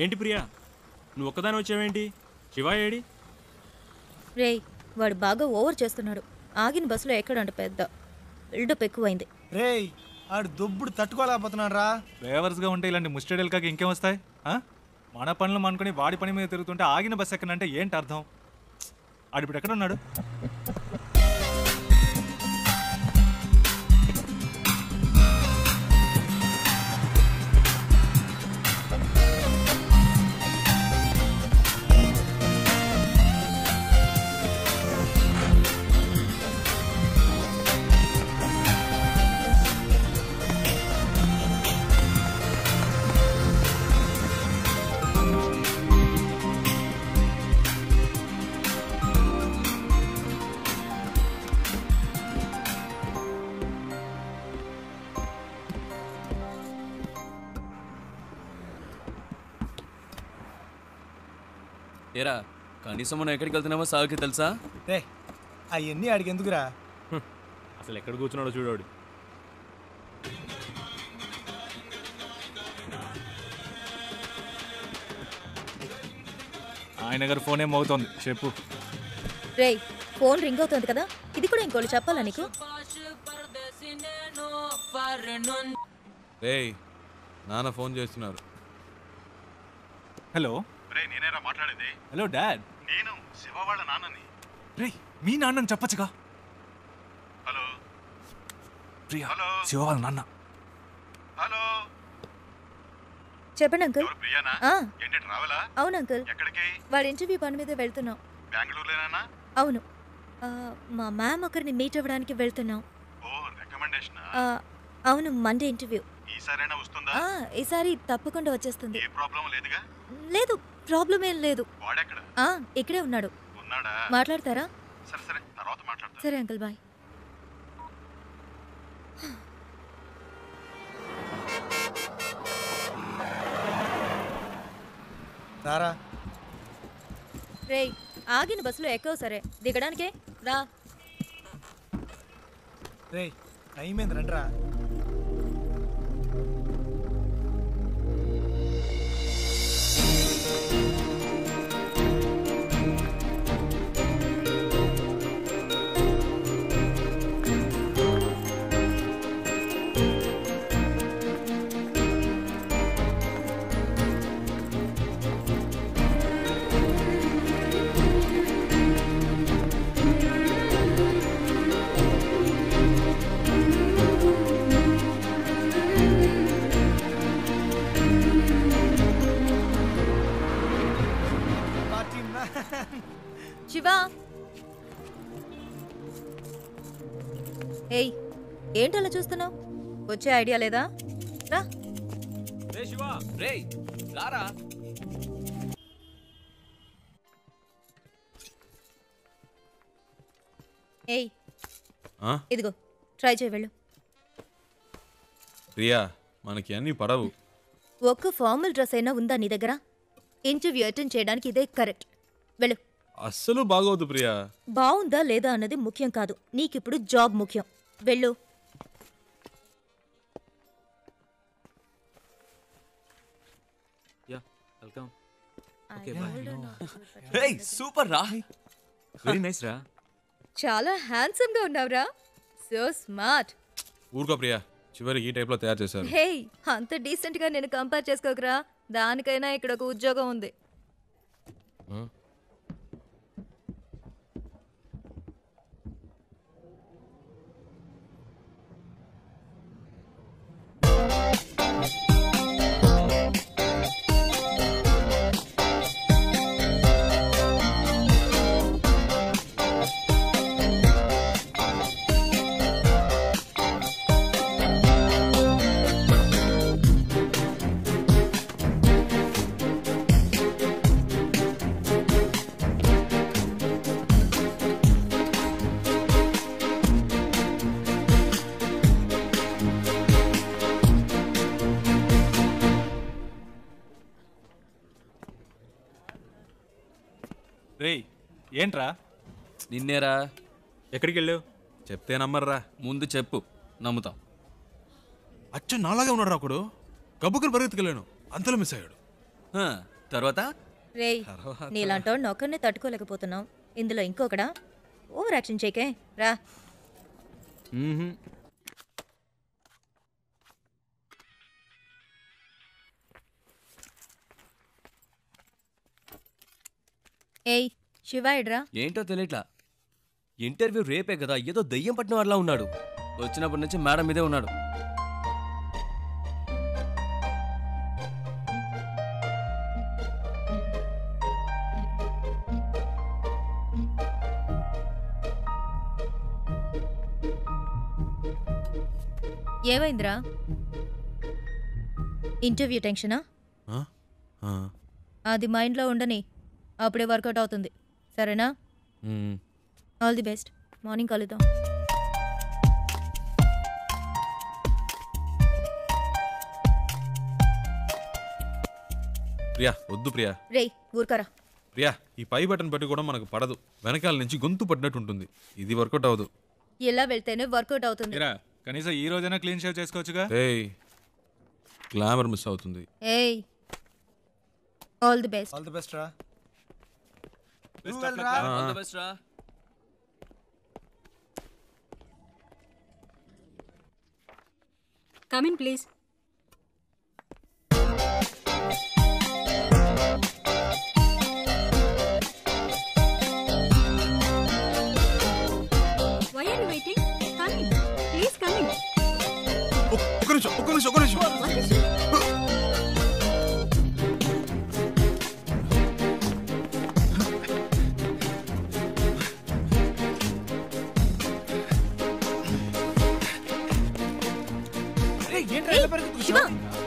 ఏంటి ప్రియా, నువ్వు ఒక్కదాని వచ్చావేంటి? శివ ఏడి? రేయ్, వాడు బాగా ఓవర్ చేస్తున్నాడు. ఆగిన బస్సులో ఎక్కడంట పెద్ద బిల్డప్ ఎక్కువైంది. రేయ్, ఆడు దొబ్బుడు తట్టుకోలేకపోతున్నాడు రా. డ్రైవర్స్గా ఉంటే ఇలాంటి ముస్టడేల్కాకి ఇంకేం వస్తాయి? మన పనులు అనుకుని వాడి పని మీద తిరుగుతుంటే ఆగిన బస్సు ఎక్కనంటే ఏంటి అర్థం? ఆడిప్పుడు ఎక్కడ ఉన్నాడు? ఏరా, కనీసం మనం ఎక్కడికి వెళ్తున్నామో సాగుకి తెలుసా? రే, అవన్నీ ఆడికి ఎందుకురా? అసలు ఎక్కడ కూర్చున్నాడో చూడాడు. ఆయన గారు ఫోన్ ఏమవుతోంది చెప్పు. రేయ్, ఫోన్ రింగ్ అవుతుంది కదా, ఇది కూడా ఇంకోటి చెప్పాలా నీకు? రేయ్, నాన్న ఫోన్ చేస్తున్నారు. హలో. నేనేరా మాట్లాడేది. Hello dad. నేను శివ వాళ్ళ నాన్నని. రే, మీ నాన్నని చెప్పచ్చుగా. హలో ప్రియా, హలో శివ వాళ్ళ నాన్న. హలో చెప్పండి అంకుల్. ప్రియానా? ఏంటి ట్రావెలా? అవును అంకుల్. ఎక్కడికి? వాడి ఇంటర్వ్యూ పని మీద వెళ్తున్నాం. బెంగళూరులోనేనా? అవును. మా మ్యామ్ ఒకరిని మీట్ అవ్వడానికి వెళ్తున్నాం. ఓ, రికమెండేషన్. అవును, మండే ఇంటర్వ్యూ. ఈసారైనా వస్తుందా? ఈసారి తప్పకుండా వచ్చేస్తుంది. ఏ ప్రాబ్లం లేదుగా? లేదు, ప్రాబ్లం ఏం లేదు. వాడెక్కడ? ఇక్కడే ఉన్నాడు. ఉన్నాడా? మాట్లాడతారా? సరే సరే, తర్వాత మాట్లాడతా. సరే అంకుల్, బాయ్. రారా. రేయ్, ఆగిన బస్సులో ఎక్కవు. సరే, దిగడానికే రా. రేయ్, టైం ఏంది, రండిరా. శివా, ఏయ్, ఏంటలా చూస్తున్నావు? వచ్చే ఐడియా లేదా? రా. రే శివ, రేయ్ రారా. ఏయ్, ఇదిగో ట్రై చేయి, వెళ్ళు. ప్రియా, మనకి అన్ని పడవు. ఒక్క ఫార్మల్ డ్రెస్ అయినా ఉందా నీ దగ్గర? ఇంటర్వ్యూ అటెండ్ చేయడానికి ఇదే కరెక్ట్. వెళ్ళు. అస్సలు బాగోదు ప్రియా. బాగుందా లేదా అన్నది ముఖ్యం కాదు, నీకిప్పుడు జాబ్ ముఖ్యం. వెళ్ళు. Yeah, welcome. రేయ్, సూపర్ రా. వెరీ నైస్ రా. చాలా హ్యాండ్సమ్ గా ఉన్నావురా. So smart. ఊరుకో ప్రియా, చివరికి ఈ టైప్ లో తయారు చేశారు. హే, అంత డీసెంట్ గా నేను కంపేర్ చేసుకోకరా. దానికైనా ఇక్కడ ఒక ఉద్యోగం ఉంది. రేయ్, ఏంట్రా? నిన్నేరా. ఎక్కడికి వెళ్ళావు? చెప్తే నమ్మర్రా. ముందు చెప్పు, నమ్ముతాం. అచ్చు నాలాగే ఉన్నాడు ఒకడు. గబ్బుకుని పరిగెత్తుకెళ్ళాను, అంతలో మిస్ అయ్యాడు. తర్వాత రేయ్ నీలాంటోడిని ఒక్కరినే తట్టుకోలేకపోతున్నావు, ఇందులో ఇంకొకడా? ఓవర్ యాక్షన్ చేయకే రా. ఏయ్ శివ ఎడ్రా. ఏంటో తెలియట్లా. ఇంటర్వ్యూ రేపే కదా, ఏదో దయ్యం పట్టిన వాళ్ళ ఉన్నాడు. వచ్చినప్పటి నుంచి మేడం మీదే ఉన్నాడు. ఏమైందిరా? ఇంటర్వ్యూ టెన్షనా? ఆ? ఆ. అది మైండ్లో ఉండని, అప్పుడే వర్కౌట్ అవుతుంది. సరేనా? All the best. మార్నింగ్ కలుద్దాం. ప్రియా వద్దు ప్రియా. రేయ్ ఊరుకరా. ప్రియా ఈ పై బటన్ పెట్టి కూడా మనకు పడదు, వెనకాల నుంచి గొంతు పడినట్టు ఉంటుంది. ఇది వర్కౌట్ అవ్వదు. ఇలా వెళ్తేనే వర్కౌట్ అవుతుంది. ఇరా కనీసం ఈ రోజైనా క్లీన్ షేవ్ చేసుకోవచ్చుగా. ఏయ్ గ్లామర్ మిస్ అవుతుంది. ఏయ్ all the best. All the best రా. ఆల్ ది బెస్ట్ రా. Come in, please. Why are you waiting? Come in. Please come in. ఒక్క నిమిషం. What is it? శివ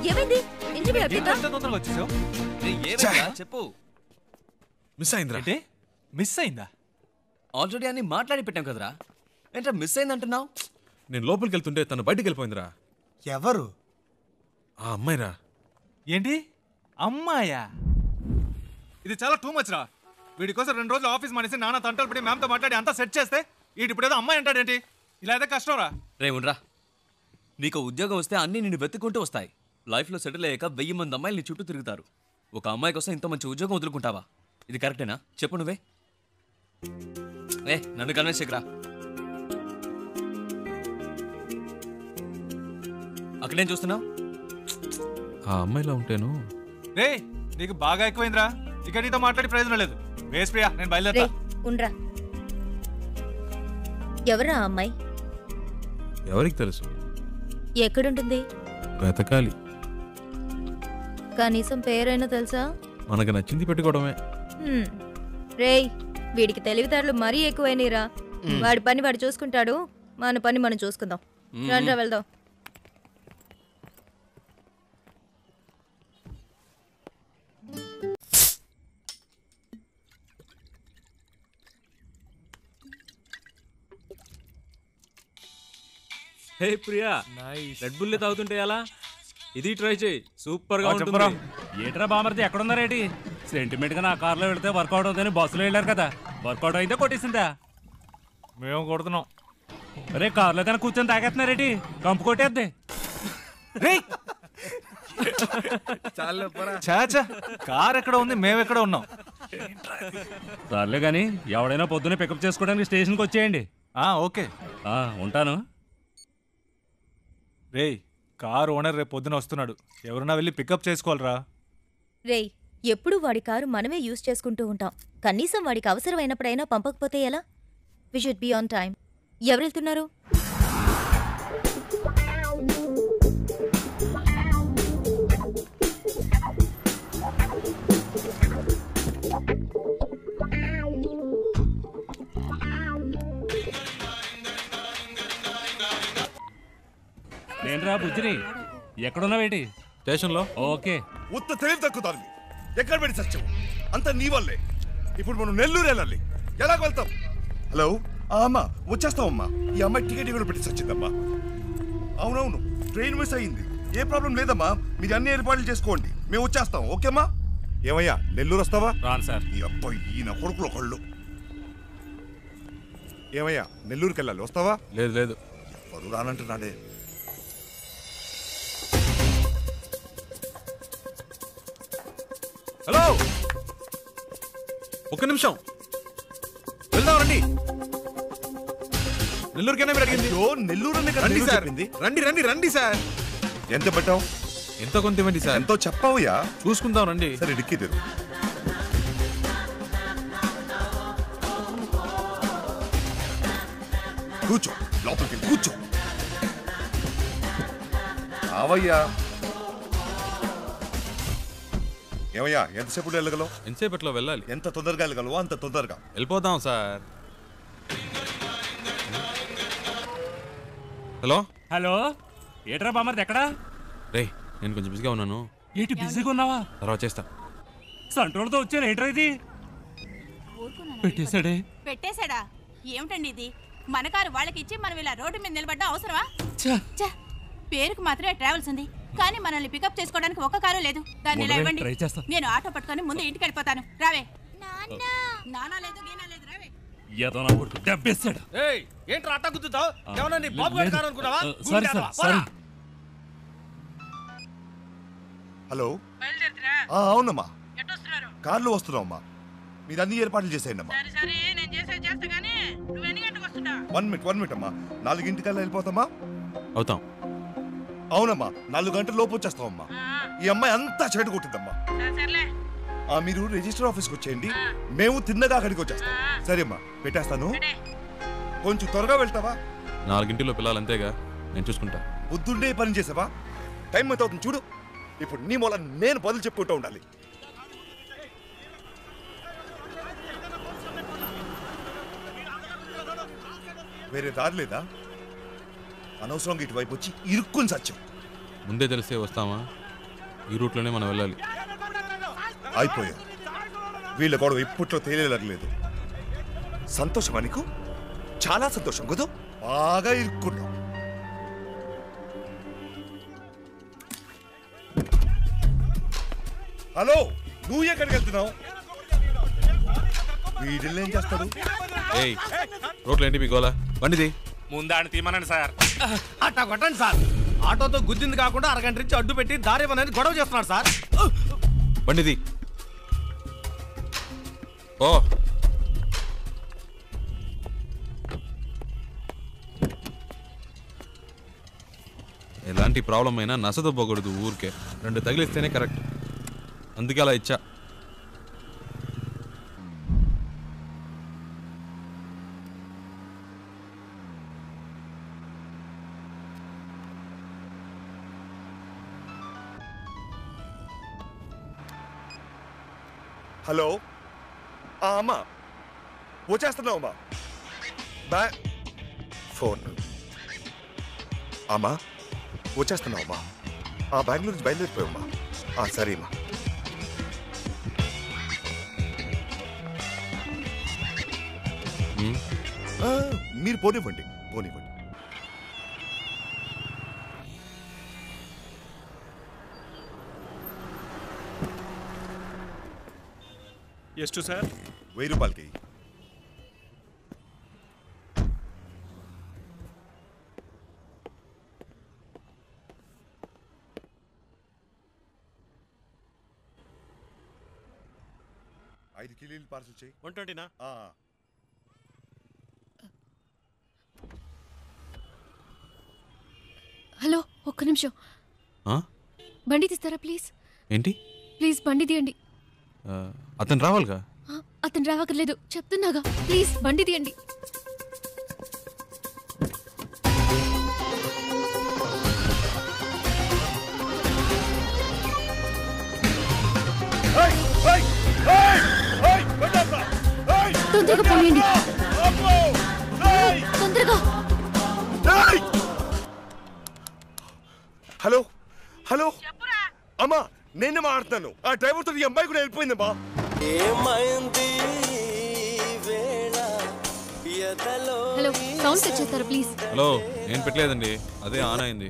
ఏమైంది? ఇంటర్వ్యూ అయిపోయిందా? తొందరగా వచ్చేసావు. ఏమైందా చెప్పు. మిస్ అయిందిరా. అంటే మిస్ అయిందా? ఆల్రెడీ అన్ని మాట్లాడి పెట్టాం కదరా, ఏంట్రా మిస్ అయిందంటున్నావు? నేను లోపలికి వెళ్తుంటే తను బయటికి వెళ్ళిపోయిందిరా. ఎవరు? ఆ అమ్మాయిరా. ఏంటి అమ్మాయా? ఇది చాలా టూ మచ్ రా. వీడి కోసం 2 రోజులు ఆఫీస్ మానేసి నాన్న తంటలు పడి మ్యామ్తో మాట్లాడి అంతా సెట్ చేస్తే వీడి ఇప్పుడు ఏదో అమ్మాయి అంటాడేంటి? ఇలా అయితే కష్టం రా. రే ఉండరా, నీకు ఉద్యోగం వస్తే అన్నీ నిన్ను వెతుక్కుంటూ వస్తాయి. లైఫ్లో సెటిల్ అయ్యాక 1000 మంది అమ్మాయిలు నీ చుట్టూ తిరుగుతారు. ఒక అమ్మాయి కోసం ఇంత మంచి ఉద్యోగం వదులుకుంటావా? ఇది కరెక్టేనా చెప్పు నువ్వే. నన్ను కన్విన్స్ చేయకురా. అక్కడేం చూస్తున్నావు? ఆ అమ్మాయిలా ఉంటేను. రే నీకు బాగా ఎక్కువైందిరా. ఇక నీతో మాట్లాడి ప్రయోజనం లేదు. వేస్ ప్రియా, నేను బయలుదేరా. ఉండ్రా. ఎవరా ఆ అమ్మాయి? ఎవరికి తెలుసు? ఎక్కడుంటుంది? వెతకాలి. కనీసం పేరైనా తెలుసా? మనకు నచ్చింది పెట్టుకోవడమే. రేయ్ వీడికి తెలివితేటలు మరీ ఎక్కువైనరా. వాడి పని వాడు చూసుకుంటాడు, మన పని మనం చూసుకుందాం. రండ్రా వెళ్దాం. హే ప్రియా, రెడ్ బుల్ తాగుతుంటే ఎలా? ఇది ట్రై చేయి, సూపర్ గా ఉంటుంది. ఏట్రా బామర్ది ఎక్కడున్నారేటి? సెంటిమెంట్ గా నా కార్లో వెళ్తే వర్కౌట్ అవుతుందని బస్సులో వెళ్ళారు కదా, వర్కౌట్ అయితే కొట్టేసిందా? మేము కొడుతున్నాం. అరే కార్లో కానీ కూర్చొని తాగేస్తున్నారేటి? కంపు కొట్టేద్ది. చాచా కార్ ఎక్కడ ఉంది, మేమెక్కడ ఉన్నాం. సర్లే కానీ ఎవడైనా పొద్దున్నే పికప్ చేసుకోవడానికి స్టేషన్కి వచ్చేయండి. ఓకే ఉంటాను. రేయ్ కార్ ఓనర్ రేపు పొద్దున వస్తున్నాడు, ఎవరన్నా వెళ్ళి పికప్ చేసుకోవాలరా. రేయ్ ఎప్పుడు వాడి కారు మనమే యూజ్ చేసుకుంటూ ఉంటాం, కనీసం వాడికి అవసరమైనప్పుడైనా పంపకపోతే ఎలా? We should be on time. ఎవరు వెళ్తున్నారు? నేనురా బుజ్జిని. ఎక్కడున్నావేటి? స్టేషన్లో. ఓకే. ఉత్త తెలివి తక్కువ ఎక్కడ పెట్టి సత్యం అంతా నీ వల్లే. ఇప్పుడు మనం నెల్లూరు వెళ్ళాలి, ఎలా వెళ్తాం? హలో అమ్మా, వచ్చేస్తామమ్మా. ఈ అమ్మాయి టికెట్ కూడా పెట్టి సచ్చిందమ్మా. అవునవును, ట్రైన్ మిస్ అయ్యింది. ఏ ప్రాబ్లం లేదమ్మా, మీరు అన్ని ఏర్పాట్లు చేసుకోండి, మేము వచ్చేస్తాం. ఓకేమ్మా? ఏమయ్యా నెల్లూరు వస్తావా? రాను సార్. ఈ అబ్బాయి ఈయన కొడుకులు ఒకళ్ళు. ఏమయ్యా నెల్లూరుకి వెళ్ళాలి, వస్తావా? లేదు లేదు, ఎవరు రానంటున్నాడే. హలో, ఒక్క నిమిషం వెళ్దాం రండి. నెల్లూరుకైనా మీరు అడిగింది? నెల్లూరు రండి సార్, రండి రండి రండి సార్. ఎంత పెట్టావు? ఎంతో కొంత ఇవ్వండి సార్. ఎంతో చెప్పావుయా? చూసుకుందాం రండి. సరే డిక్కీ తెరు. కూర్చో, లోపలికి కూర్చో. అవయ్యా. ఏమయ్యా, ఎంతసేపు వెళ్ళగలవు? ఎంతసేపట్లో వెళ్ళాలి? ఎంత తొందరగా వెళ్ళగలవో అంత తొందరగా వెళ్ళిపోదాం సార్. హలో హలో, ఏట్రా బామర్ది ఎక్కడా? రే, నేను కొంచెం బిజీగా ఉన్నాను. ఏంటి బిజీగా ఉన్నావా? తర్వాత చేస్తా. సంట్రోల్తో వచ్చాను. ఏంట్రా ఇది? పెట్టేశాడే. పెట్టేశాడా? ఏమిటండి ఇది? మన కారు వాళ్ళకి ఇచ్చి మనం ఇలా రోడ్డు మీద నిలబడ్డా అవసరమా? పేరుకు మాత్రమే ట్రావెల్స్ ఉంది, కానీ మనల్ని పికప్ చేసుకోవడానికి ఒక్క కారు లేదు. దాన్ని ఇలా ఇవ్వండి, నేను ఆటో పట్టుకొని ముందు ఇంటికి వెళ్ళిపోతాను. రావే. నానా లేదు గీనా లేదు, రావే. ఏదో నా కొడుకు దెబ్బేశాడు. ఏంట్రా అట్ట గుద్దుతావు? ఏమన్నా నీ బాబు గారి కారు అనుకున్నావా? Sorry sir, sorry. హలో, అవునమ్మా, కార్లో వస్తున్నావమ్మా. మీరు అన్ని ఏర్పాట్లు చేసేయండి అమ్మా. 1 మినిట్ అమ్మా. 4 వెళ్ళిపోతామా? అవుతాం. అవునమ్మా, 4 గంటల లోపు వచ్చేస్తామమ్మా. ఈ అమ్మాయి అంతా చెడు కొట్టిందమ్మా. మీరు రిజిస్టర్ ఆఫీస్కి వచ్చేయండి, మేము తిన్నగా అక్కడికి వచ్చేస్తాం. సరే అమ్మా, పెట్టేస్తాను. కొంచెం త్వరగా వెళ్తావా? 4 పిల్లలు అంతేగా, నేను చూసుకుంటా. బుద్ధుండే పని చేసావా? టైం ఎంత అవుతుంది చూడు. ఇప్పుడు నీ మూల నేను బదులు చెప్పుకుంటూ ఉండాలి. వేరే దారి లేదా? అనవసరంగా ఇటువైపు వచ్చి ఇరుక్కుని సత్యం. ముందే తెలిసే వస్తామా? ఈ రూట్లోనే మనం వెళ్ళాలి. అయిపోయా. వీళ్ళ గొడవ ఇప్పట్లో తేలేలేదు. సంతోషమా నీకు? చాలా సంతోషం కుదు. బాగా ఇరుక్కున్నావు. హలో, నువ్వు ఎక్కడికి వెళ్తున్నావు? వీడిల్ని ఏం చేస్తాడు? ఏయ్, రోడ్లు ఏంటి మీ గోలా? బండిది ముందాన్ని తీమనండి సార్. అట్టా కొట్టండి సార్. ఆటోతో గుద్దింది కాకుండా అరగంట నుంచి అడ్డు పెట్టి దారి ఇవ్వనని గొడవ చేస్తున్నాడు సార్. బండిది. ఓ, ఎలాంటి ప్రాబ్లం అయినా నసదొబ్బకూడదు ఊరికే. 2 తగిలిస్తేనే కరెక్ట్. అందుకే అలా ఇచ్చా. హలో, అమ్మా వచ్చేస్తున్నావు అమ్మా. ఫోన్ అమ్మా, వచ్చేస్తున్నావు అమ్మా. బెంగళూరు నుంచి బయలుదేరిపోయామ్మా. సరే అమ్మా. మీరు పోనివ్వండి. ಎಷ್ಟು సార్? 1000 రూపాయలకి. ఐదు కిలోలు పార్సల్ చేయి. 120నా? హలో, ఒక్క నిమిషం. బండి తీస్తారా ప్లీజ్? ఏంటి? ప్లీజ్ బండి తీయండి. అతను రావాలిగా? అతను రావక్కర్లేదు, చెప్తున్నాగా. ప్లీజ్ బండి తీయండి. తొందరగా పోయండి, తొందరగా. హలో హలో అమ్మా, నేనే మాట్లాడుతాను. ఆ డ్రైవర్ తో ఈ అమ్మాయి కూడా వెళ్ళిపోయిందమ్మా. హలో, సౌండ్ సెట్ చేస్తారా ప్లీజ్? హలో, నేను పెట్టలేదండి, అదే ఆన్ అయింది.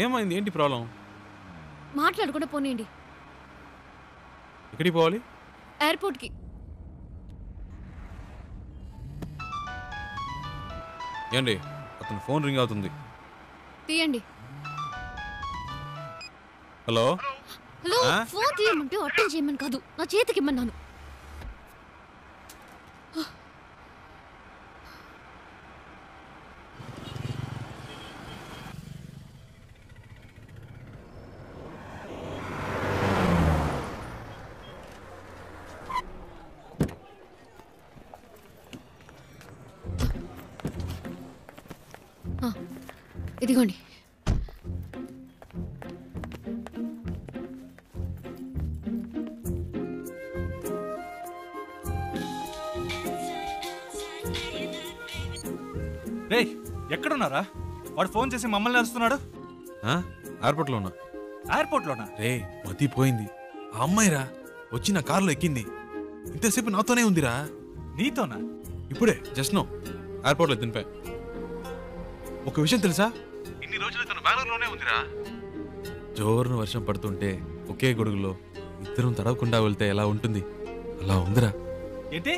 ఏమైంది? ఏంటి ప్రాబ్లం? మాట్లాడకుండా పోనీయండి. ఎక్కడికి పోవాలి? ఎయిర్పోర్ట్కి. ఏండి, అతను ఫోన్ రింగ్ అవుతుంది. తీయండి. హలో హలో ఫోన్ తీయమంటే అటెండ్ చేయమని కాదు నా చేతికి ఇమ్మన్నాను. ఇదిగోండి. రే ఎక్కడున్నారా? వాడు ఫోన్ చేసి మమ్మల్ని అరుస్తున్నాడు. ఎయిర్పోర్ట్లో ఉన్నా. ఎయిర్పోర్ట్లోనా? రే మతి పోయింది. ఆ అమ్మాయిరా వచ్చి నా కారులో ఎక్కింది. ఇంతసేపు నాతోనే ఉందిరా. నీతోనా? ఇప్పుడే జస్ట్ నో ఎయిర్పోర్ట్లో దింపా. ఒక విషయం తెలుసా, ఇన్ని రోజులు తను బెంగళూరులోనే ఉందిరా. జోరున వర్షం పడుతుంటే ఒకే గొడుగులో ఇద్దరం తడవకుండా వెళ్తే ఎలా ఉంటుంది అలా ఉందిరా. ఏంటి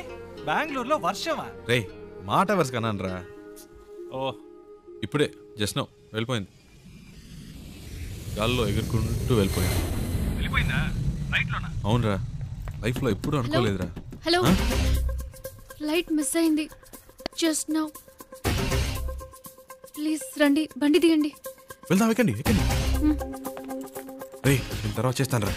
బెంగళూరులో వర్షమా? రే మాట వరుస కన్నానరా. ఓ ఇప్పుడే జస్ట్ నో వెళ్ళిపోయింది. గాల్లో ఎగురుకుంటూ వెళ్ళిపోయింది. వెళ్ళిపోయిందా? ఫ్లైట్లోనా? అవునరా, లైఫ్లో ఎప్పుడు అనుకోలేదురా. హలో, ఫ్లైట్ మిస్ అయింది జస్ట్ నౌ. ప్లీజ్ రండి, బండి దిగండి. వెళ్దాం, ఎక్కండి ఎక్కండి. రే నేను తర్వాత చేస్తాను రా.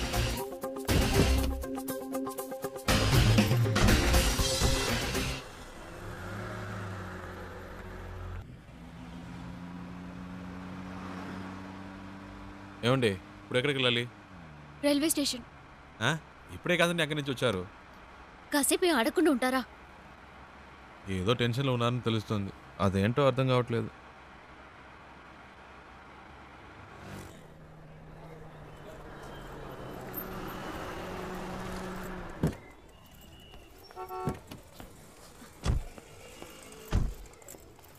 ఏమండి ఇప్పుడు ఎక్కడికి వెళ్ళాలి? Railway station. ఇప్పుడే కాదండి అక్కడి నుంచి వచ్చారు. కాసేపు ఆడకుండా ఉంటారా? ఏదో టెన్షన్లో ఉన్నారని తెలుస్తుంది, అదేంటో అర్థం కావట్లేదు.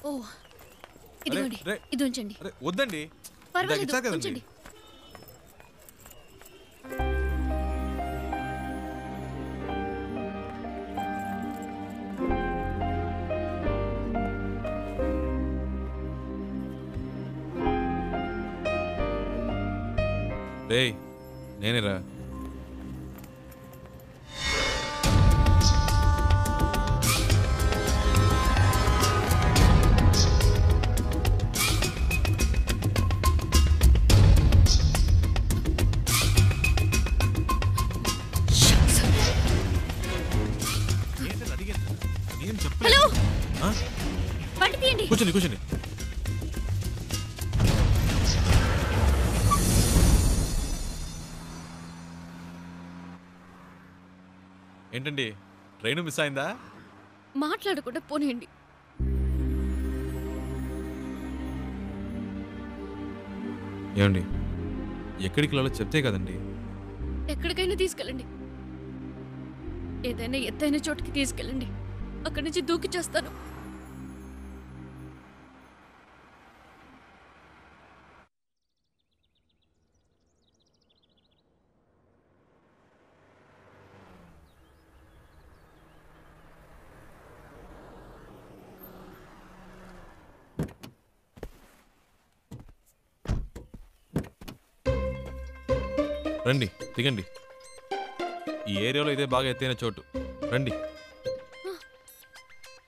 ఓ ఇదిగోండి, ఇది ఉంచండి. వద్దండి, పర్వాలేదు ఉంచండి. రేయ్ నేనేరా. హలో, బండి తీయండి. కూర్చోండి కూర్చోండి. ఏంటండి ట్రైన్ మిస్ అయిందా? మాట్లాడకుండా పోనీయండి. ఏమండి ఎక్కడికి వెళ్ళాలో చెప్తే కదండి. ఎక్కడికైనా తీసుకెళ్ళండి, ఏదైనా ఎత్తైన చోటుకి తీసుకెళ్ళండి, అక్కడి నుంచి దూకి చేస్తాను. రండి దిగండి. ఈ ఏరియాలో ఇదే బాగా ఎత్తైన చోటు, రండి.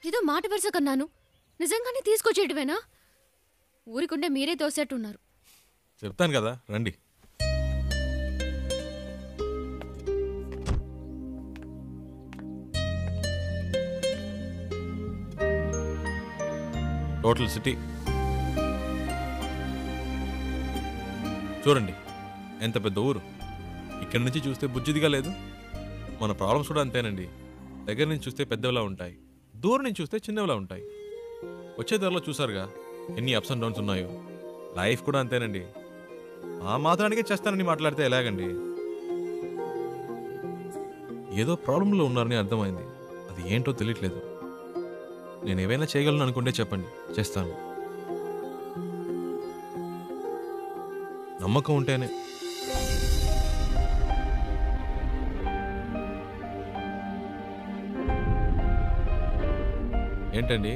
ఏదో మాట వరుస కన్నాను, నిజంగానే తీసుకొచ్చేయటమేనా? ఊరికుండే మీరే తోసేట్టున్నారు. చెప్తాను కదా రండి. టోటల్ సిటీ చూడండి, ఎంత పెద్ద ఊరు. ఇక్కడి నుంచి చూస్తే బుజ్జిదిగా లేదు. మన ప్రాబ్లమ్స్ కూడా అంతేనండి. దగ్గర నుంచి చూస్తే పెద్దవిలా ఉంటాయి, దూరం నుంచి చూస్తే చిన్నవిలా ఉంటాయి. వచ్చే ధరలో చూసారుగా ఎన్ని అప్స్ అండ్ డౌన్స్ ఉన్నాయో. లైఫ్ కూడా అంతేనండి. ఆ మాత్రానికే చేస్తానని మాట్లాడితే ఎలాగండి? ఏదో ప్రాబ్లంలో ఉన్నారని అర్థమైంది, అది ఏంటో తెలియట్లేదు. నేను ఏవైనా చేయగలను అనుకుంటే చెప్పండి, చేస్తాను. నమ్మకం ఉంటేనే. ఏంటండి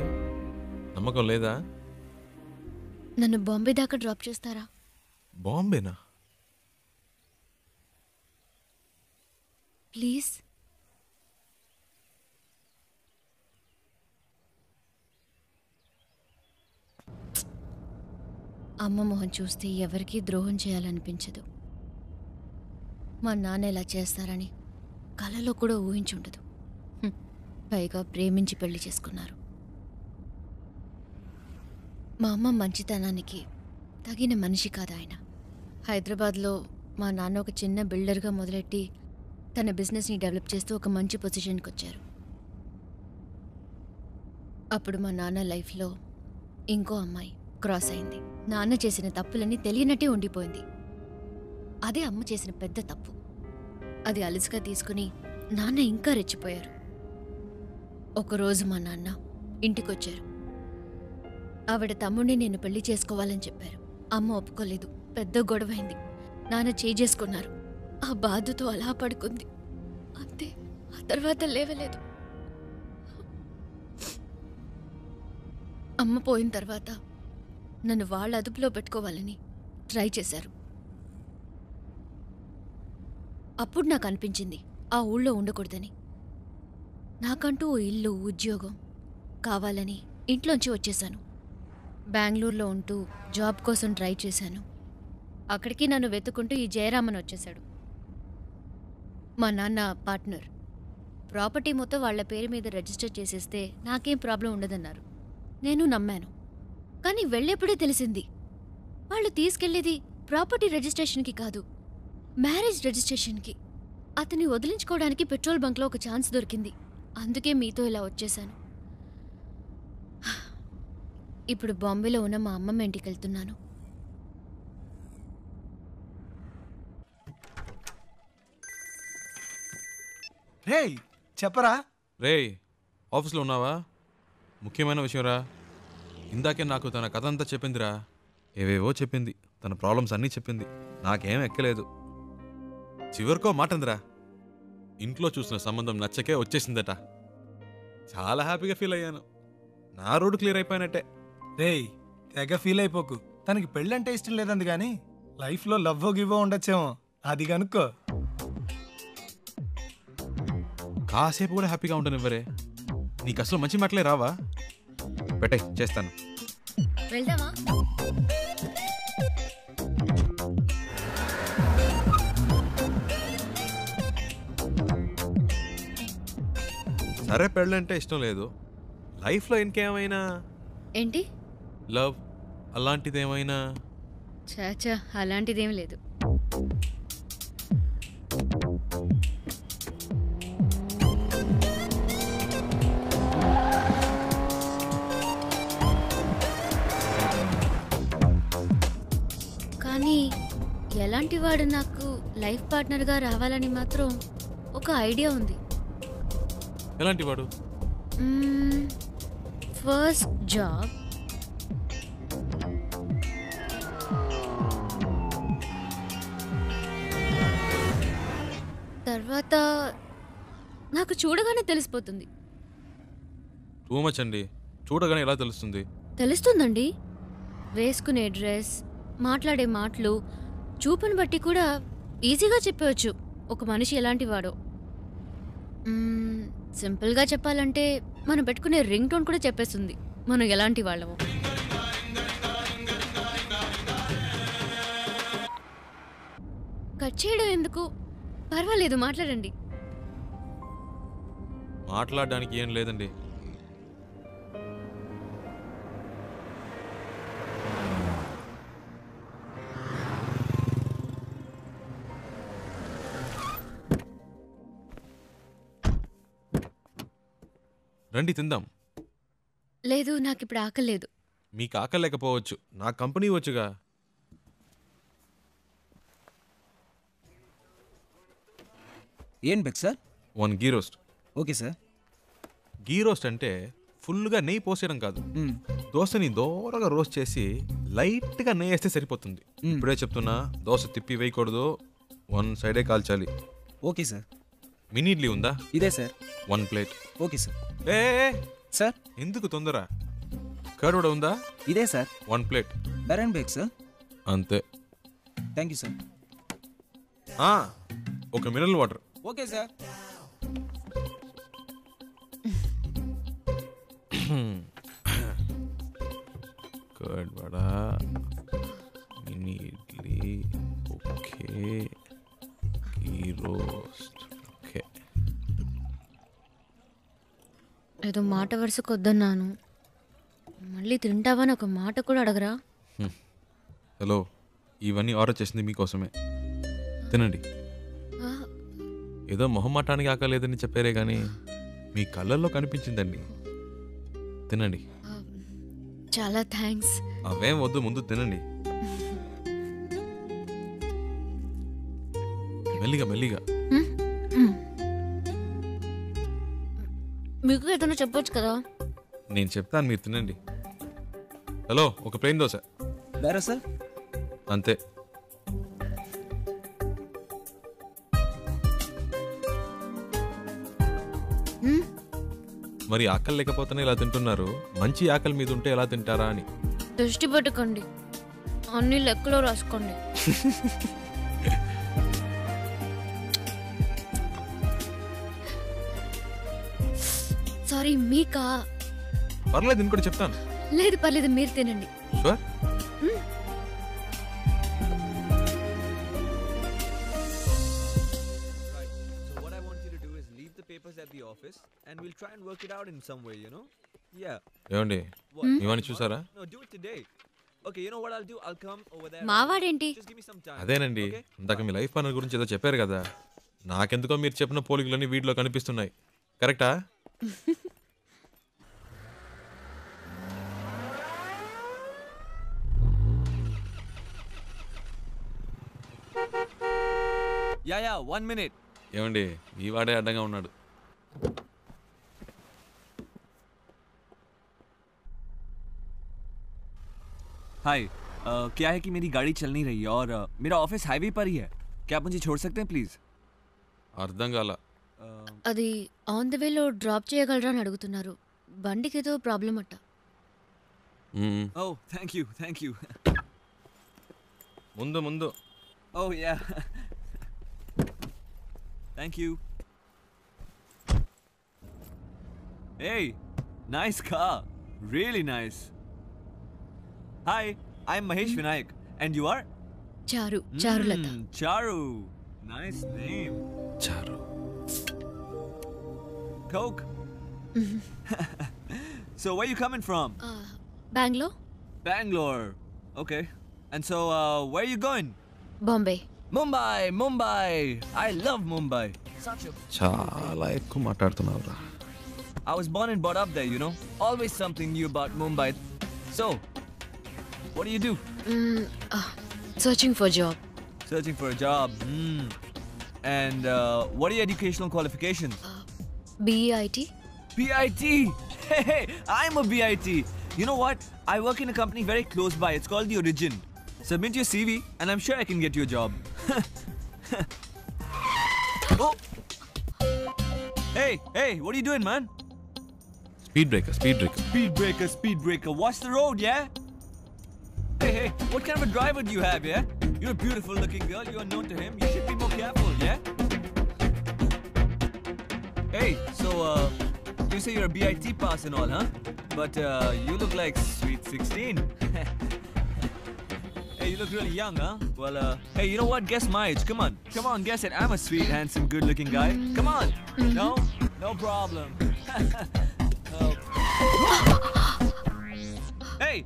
నమ్మకం లేదా? నన్ను బాంబే దాకా డ్రాప్ చేస్తారా? బాంబేనా? ప్లీజ్. అమ్మ మొహం చూస్తే ఎవరికీ ద్రోహం చేయాలనిపించదు. మా నాన్న ఇలా చేస్తారని కలలో కూడా ఊహించుండదు. పైగా ప్రేమించి పెళ్లి చేసుకున్నారు. మా అమ్మ మంచితనానికి తగిన మనిషి కాదు ఆయన. హైదరాబాద్లో మా నాన్న ఒక చిన్న బిల్డర్గా మొదలెట్టి తన బిజినెస్ని డెవలప్ చేస్తూ ఒక మంచి పొజిషన్కి వచ్చారు. అప్పుడు మా నాన్న లైఫ్లో ఇంకో అమ్మాయి క్రాస్ అయింది. నాన్న చేసిన తప్పులన్నీ తెలియనట్టే ఉండిపోయింది. అదే అమ్మ చేసిన పెద్ద తప్పు. అది అలుసుగా తీసుకుని నాన్న ఇంకా రెచ్చిపోయారు. ఒకరోజు మా నాన్న ఇంటికొచ్చారు. ఆవిడ తమ్ముడిని నేను పెళ్లి చేసుకోవాలని చెప్పారు. అమ్మ ఒప్పుకోలేదు. పెద్ద గొడవైంది. నాన్న చేసుకున్నారు. ఆ బాధతో అలా పడుకుంది. అంతే. ఆ తర్వాత లేవలేదు. అమ్మ పోయిన తర్వాత నన్ను వాళ్ళ అదుపులో పెట్టుకోవాలని ట్రై చేశారు. అప్పుడు నాకు అనిపించింది ఆ ఊళ్ళో ఉండకూడదని. నాకంటూ ఓ ఇల్లు, ఉద్యోగం కావాలని ఇంట్లోంచి వచ్చేశాను. బెంగళూరులో ఉంటూ జాబ్ కోసం ట్రై చేశాను. అక్కడికి నన్ను వెతుక్కుంటూ ఈ జయరామన్ వచ్చేశాడు. మా నాన్న పార్ట్నర్. ప్రాపర్టీ మొత్తం వాళ్ల పేరు మీద రిజిస్టర్ చేసేస్తే నాకేం ప్రాబ్లం ఉండదన్నారు. నేను నమ్మాను. కానీ వెళ్ళేప్పుడే తెలిసింది వాళ్ళు తీసుకెళ్లేది ప్రాపర్టీ రిజిస్ట్రేషన్కి కాదు, మ్యారేజ్ రిజిస్ట్రేషన్కి. అతన్ని వదిలించుకోవడానికి పెట్రోల్ బంక్లో ఒక ఛాన్స్ దొరికింది. అందుకే మీతో ఇలా వచ్చేశాను. ఇప్పుడు బాంబేలో ఉన్న మా అమ్మమ్మ ఇంటికి వెళ్తున్నాను. రేయ్ చెప్పరా. రేయ్ ఆఫీస్లో ఉన్నావా? ముఖ్యమైన విషయం రా. ఇందాకే నాకు తన కథ అంతా చెప్పిందిరా. ఏవేవో చెప్పింది. తన ప్రాబ్లమ్స్ అన్నీ చెప్పింది. నాకేం ఎక్కలేదు. చివరికో మాట అందిరా, ఇంట్లో చూసిన సంబంధం నచ్చకే వచ్చేసిందట. చాలా హ్యాపీగా ఫీల్ అయ్యాను. నా రోడ్డు క్లియర్ అయిపోయినట్టే. రేయ్ తెగ ఫీల్ అయిపోకు. తనకి పెళ్ళంటే ఇష్టం లేదంది కానీ లైఫ్లో లవ్వో గివ్వో ఉండొచ్చేమో. అది కనుక్కో. కాసేపు కూడా హ్యాపీగా ఉంటాను. ఇవ్వరే నీకు అసలు మంచి మాటలే రావా? పెట్టే చేస్తాను. వెళ్దామా? సరే పెళ్ళంటే ఇష్టం లేదు. లైఫ్లో ఇంకేమైనా ఏంటి? లవ్ అలాంటిదేమైనా? చాచా అలాంటిదేం లేదు. కానీ ఎలాంటి వాడు నాకు లైఫ్ పార్ట్నర్గా రావాలని మాత్రం ఒక ఐడియా ఉంది. ఎలాంటి వాడు? ఫస్ట్ జాబ్, తర్వాత నాకు చూడగానే తెలిసిపోతుంది. టూ మచ్ అండి. చూడగానే ఎలా తెలుస్తుంది? తెలుస్తుందండి. వేసుకునే డ్రెస్, మాట్లాడే మాటలు, చూపుని బట్టి కూడా ఈజీగా చెప్పవచ్చు ఒక మనిషి ఎలాంటి వాడో. సింపుల్గా చెప్పాలంటే మనం పెట్టుకునే రింగ్ టోన్ కూడా చెప్పేస్తుంది మనం ఎలాంటి వాళ్ళమో. కట్ చేయడం ఎందుకు? పర్వాలేదు, మాట్లాడండి. మాట్లాడడానికి ఏం లేదండి. రండి తిందాం. లేదు, నాకు ఇప్పుడు ఆకలి లేదు. మీకు ఆకలి లేకపోవచ్చు, నా కంపెనీ వచ్చుగా. ఏం బెక్ sir? 1 ghee roast. Okay sir. Ghee roast అంటే ఫుల్గా నెయ్యి పోసేయడం కాదు. దోశని దోరగా రోస్ట్ చేసి లైట్గా నెయ్యి వేస్తే సరిపోతుంది. ఇప్పుడే చెప్తున్నా, దోశ తిప్పి వేయకూడదు, 1 సైడే కాల్చాలి. Okay sir. మినీ ఇడ్లీ ఉందా? ఇదే సార్. 1 ప్లేట్. Okay sir. ఏ సార్ ఎందుకు తొందర? కర్డ్ కూడా ఉందా? ఇదే సార్. 1 ప్లేట్. బెరన్ బేక్ సార్. అంతే. Thank you sir. ఒక mineral water okay sir. Curd vada, mini idli, okay, ghee roast, okay. ఏదో మాట వరుసకు వద్దన్నాను, మళ్ళీ తింటావని ఒక మాట కూడా అడగరా? హలో, ఇవన్నీ ఆర్డర్ చేసింది మీకోసమే, తినండి. ఏదో మొహమాటానికి ఆకలేదని చెప్పారే కానీ మీ కళ్ళల్లో కనిపించిందండి. తినండి. చాలా థ్యాంక్స్. అవేం వద్దు, ముందు తినండి. మెల్లిగా మెల్లిగా. మీకు ఏదైనా చెప్పొచ్చు కదా. నేను చెప్తాను, మీరు తినండి. హలో, ఒక ప్లేన్ దోశ. వేరే సార్? అంతే. మరి ఆకలి లేకపోతేనే ఇలా తింటున్నారు, మంచి ఆకలి మీద ఉంటే ఎలా తింటారా అని. దృష్టి పెట్టుకోండి, అన్ని లెక్కలో రాసుకోండి. సారీ, మీకా? పర్లేదు, నేను కూడా చెప్తాను. లేదు పర్లేదు, మీరు తినండి. Sure. And we'll try and work it out in some way, you know? Yeah. ఏమండి, ఇవన్నీ చూసారా? No, do it today. Okay, you know what I'll do? I'll come over there. మావాడేంటి? Just give me some time. అదేనండి, ఇందాక మీ life partner గురించి ఏదో చెప్పారు కదా, నాకెందుకో మీరు చెప్పిన పోలికలన్నీ వీటిలో కనిపిస్తున్నాయి. కరెక్టా? Yeah, 1 minute. ఏమండి, ఈ వాడే అడ్డంగా ఉన్నాడు. हाय, क्या है कि मेरी गाड़ी चल नहीं रही है और मेरा ऑफिस हाईवे पर ही है. क्या आप मुझे छोड़ सकते हैं प्लीज? అర్థం కాల. అది ఆన్ ద వేలో డ్రాప్ చేయగలరా అని అడుగుతున్నారు. బండికి ఏదో ప్రాబ్లం అట్ట. Oh, thank you. ముందు ముందు. Oh yeah. Thank you. Hey, nice car. Really nice. Hi, I'm Mahesh Vinayak. And you are? Charulata. Charu. Nice name. Charu. Coke? So, where you coming from? Bangalore. Bangalore. Okay. And so, where are you going? Bombay. Mumbai. I love Mumbai. చాలా ఎక్కువ మాట్లాడుతున్నావురా. I was born and brought up there, you know. Always something new about Mumbai. So, what do you do? Searching for a job. Searching for a job. And what are your educational qualifications? BIT. BIT? Hey, I'm a BIT. You know what? I work in a company very close by. It's called The Origin. Submit your CV and I'm sure I can get you a job. Oh. Hey, what are you doing, man? Speed breaker. Speed breaker. Watch the road, yeah? Hey, what kind of a driver do you have, yeah? You're a beautiful looking girl. You're known to him. You should be more careful, yeah? Hey, so, you say you're a BIT pass and all, huh? But, you look like sweet 16. Hey, you look really young, huh? Well, hey, you know what? Guess my age. Come on, guess it. I'm a sweet, handsome, good-looking guy. Come on. No problem. Hey,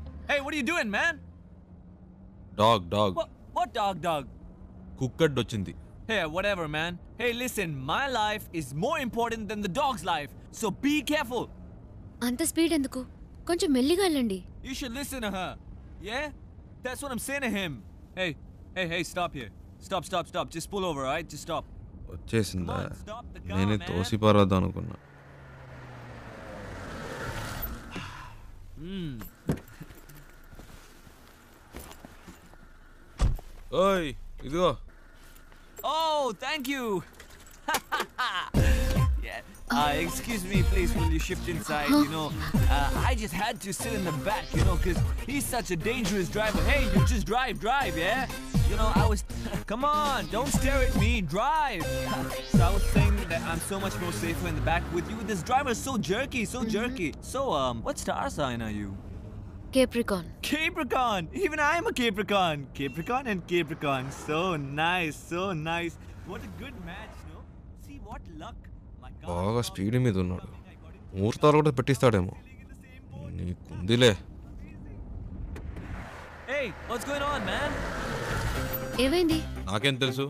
what are you doing, man? Dog. What dog? Cooked వచ్చింది. Hey, whatever, man. Hey, listen, my life is more important than the dog's life, so be careful. అంత speed ఎందుకు? కొంచెం మెల్లిగా వెళ్ళండి. You should listen to her. Yeah? That's what I'm saying to him. Hey, stop here. Stop. Just pull over, alright? Just stop. వచ్చేసిందా? నేనే తోసి పారద్దాం అనుకున్నా. ఓయ్, ఇదిగో. Oh, thank you. Yeah. Excuse me, please, will you shift inside? You know, I just had to sit in the back, you know, because he's such a dangerous driver. Hey, you just drive, yeah? You know, I was. Come on, don't stare at me. Drive. So I was saying that I'm so much more safer in the back with you. This driver is so jerky, so jerky. So, what star sign are you? Capricorn. Capricorn. Even I am a Capricorn. Capricorn and Capricorn. So nice, so nice. What a good match, no? See what luck. My God. బాగా speed మీద ఉన్నాడు. ముహూర్తాలు కూడా పెట్టిస్తాడేమో. నీకుందిలే. Hey, what's going on, man? ఏమైంది? నాకేం తెలుసు,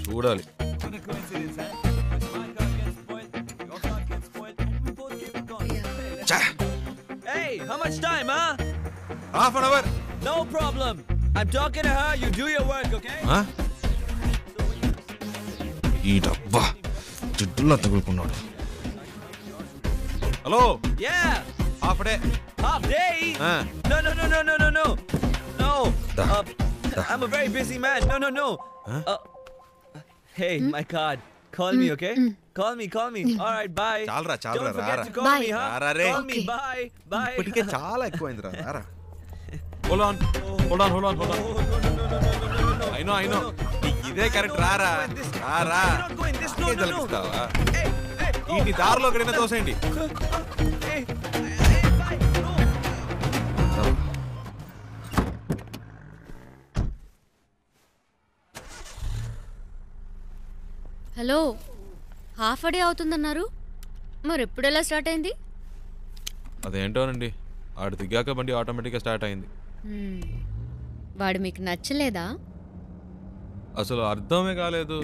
చూడాలి. What a coincidence, huh? My car gets spoiled, your car gets spoiled, and we both Capricorn. Hey, how much time, huh? Half an hour. No problem. I'm talking to her. You do your work, okay? ఈ డబ్బా జిడ్డులా తగులుకున్నాడు. Hello. Yeah. Half day. Half day? No. No. I'm a very busy man. No. Hey, my card. Call me, okay? Call me. All right, bye. చాలరా Don't forget to call me, huh? Call me, bye. ఇప్పటికే చాలా ఎక్కువైందిరా. రారా. Hold on. I know. ఇదే correct. రారా. ఈ దారిలో ఎక్కడైనా తోసేయండి. Hello, half day అవుతుందన్నారు, మరి ఎప్పుడెలా స్టార్ట్ అయింది? అదేంటోనండి, ఆడు దిగాక బండి ఆటోమేటిక్గా స్టార్ట్ అయింది. వాడు మీకు నచ్చలేదా? అసలు అర్థమే కాలేదు.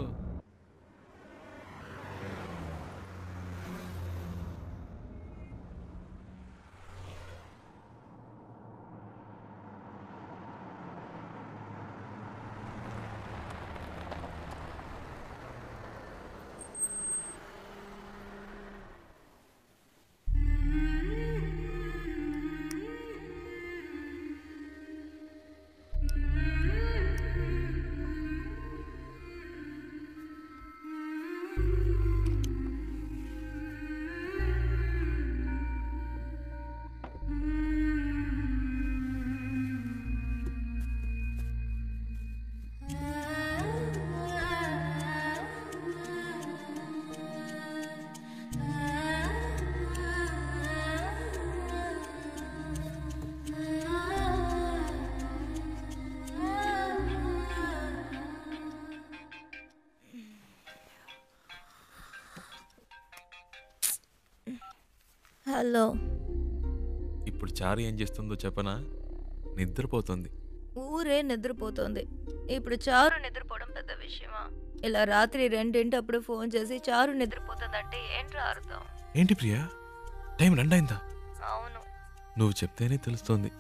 హలో. ఇప్పుడు చారు ఏం చేస్తుందో చెప్పనా? నిద్రపోతుంది. ఊరే నిద్రపోతుంది. ఇప్పుడు చారు నిద్రపోవడం పెద్ద విషయమా? ఇలా రాత్రి 2 ఫోన్ చేసి చారు నిద్రపోతుందంటే ఏంట్రా అర్థం? ఏంటి ప్రియా, టైం 2 అయిందా? అవును. నువ్వు చెప్తేనే తెలుస్తోంది.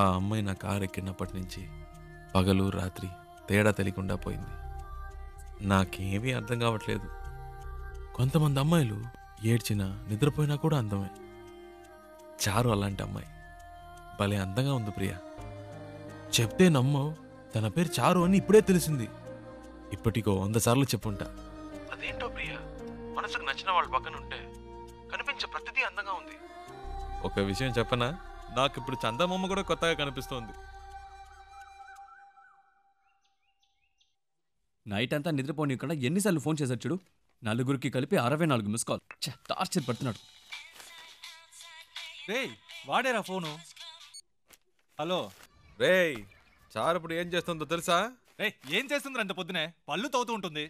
ఆ అమ్మాయి నా కారు ఎక్కినప్పటి నుంచి పగలు రాత్రి తేడా తెలియకుండా పోయింది. నాకేమీ అర్థం కావట్లేదు. కొంతమంది అమ్మాయిలు ఏడ్చినా నిద్రపోయినా కూడా అందమే. చారు అలాంటి అమ్మాయి. భలే అందంగా ఉంది ప్రియా. చెప్తే నమ్మవు, తన పేరు చారు అని ఇప్పుడే తెలిసింది. ఇప్పటికో 100 సార్లు చెప్పుంటా. అదేంటో ప్రియా, మనసుకు నచ్చిన వాళ్ళ పక్కన ఉంటే కనిపించే ప్రతిదీ అందంగా ఉంది. ఒక విషయం చెప్పనా, నాకు ఇప్పుడు చందమామ కూడా కొత్తగా కనిపిస్తోంది. నైట్ అంతా నిద్రపోనీయకుండా ఎన్నిసార్లు ఫోన్ చేశాడు చూడు. నలుగురికి కలిపి 64 మిస్ కాల్. టార్చర్ పడుతున్నాడు. రేయ్, వాడేరా ఫోను. హలో రేయ్, చారు ఇప్పుడు ఏం చేస్తుందో తెలుసా? రేయ్, ఏం చేస్తుంది అంత పొద్దునే? పళ్ళు తవ్వుతూ ఉంటుంది.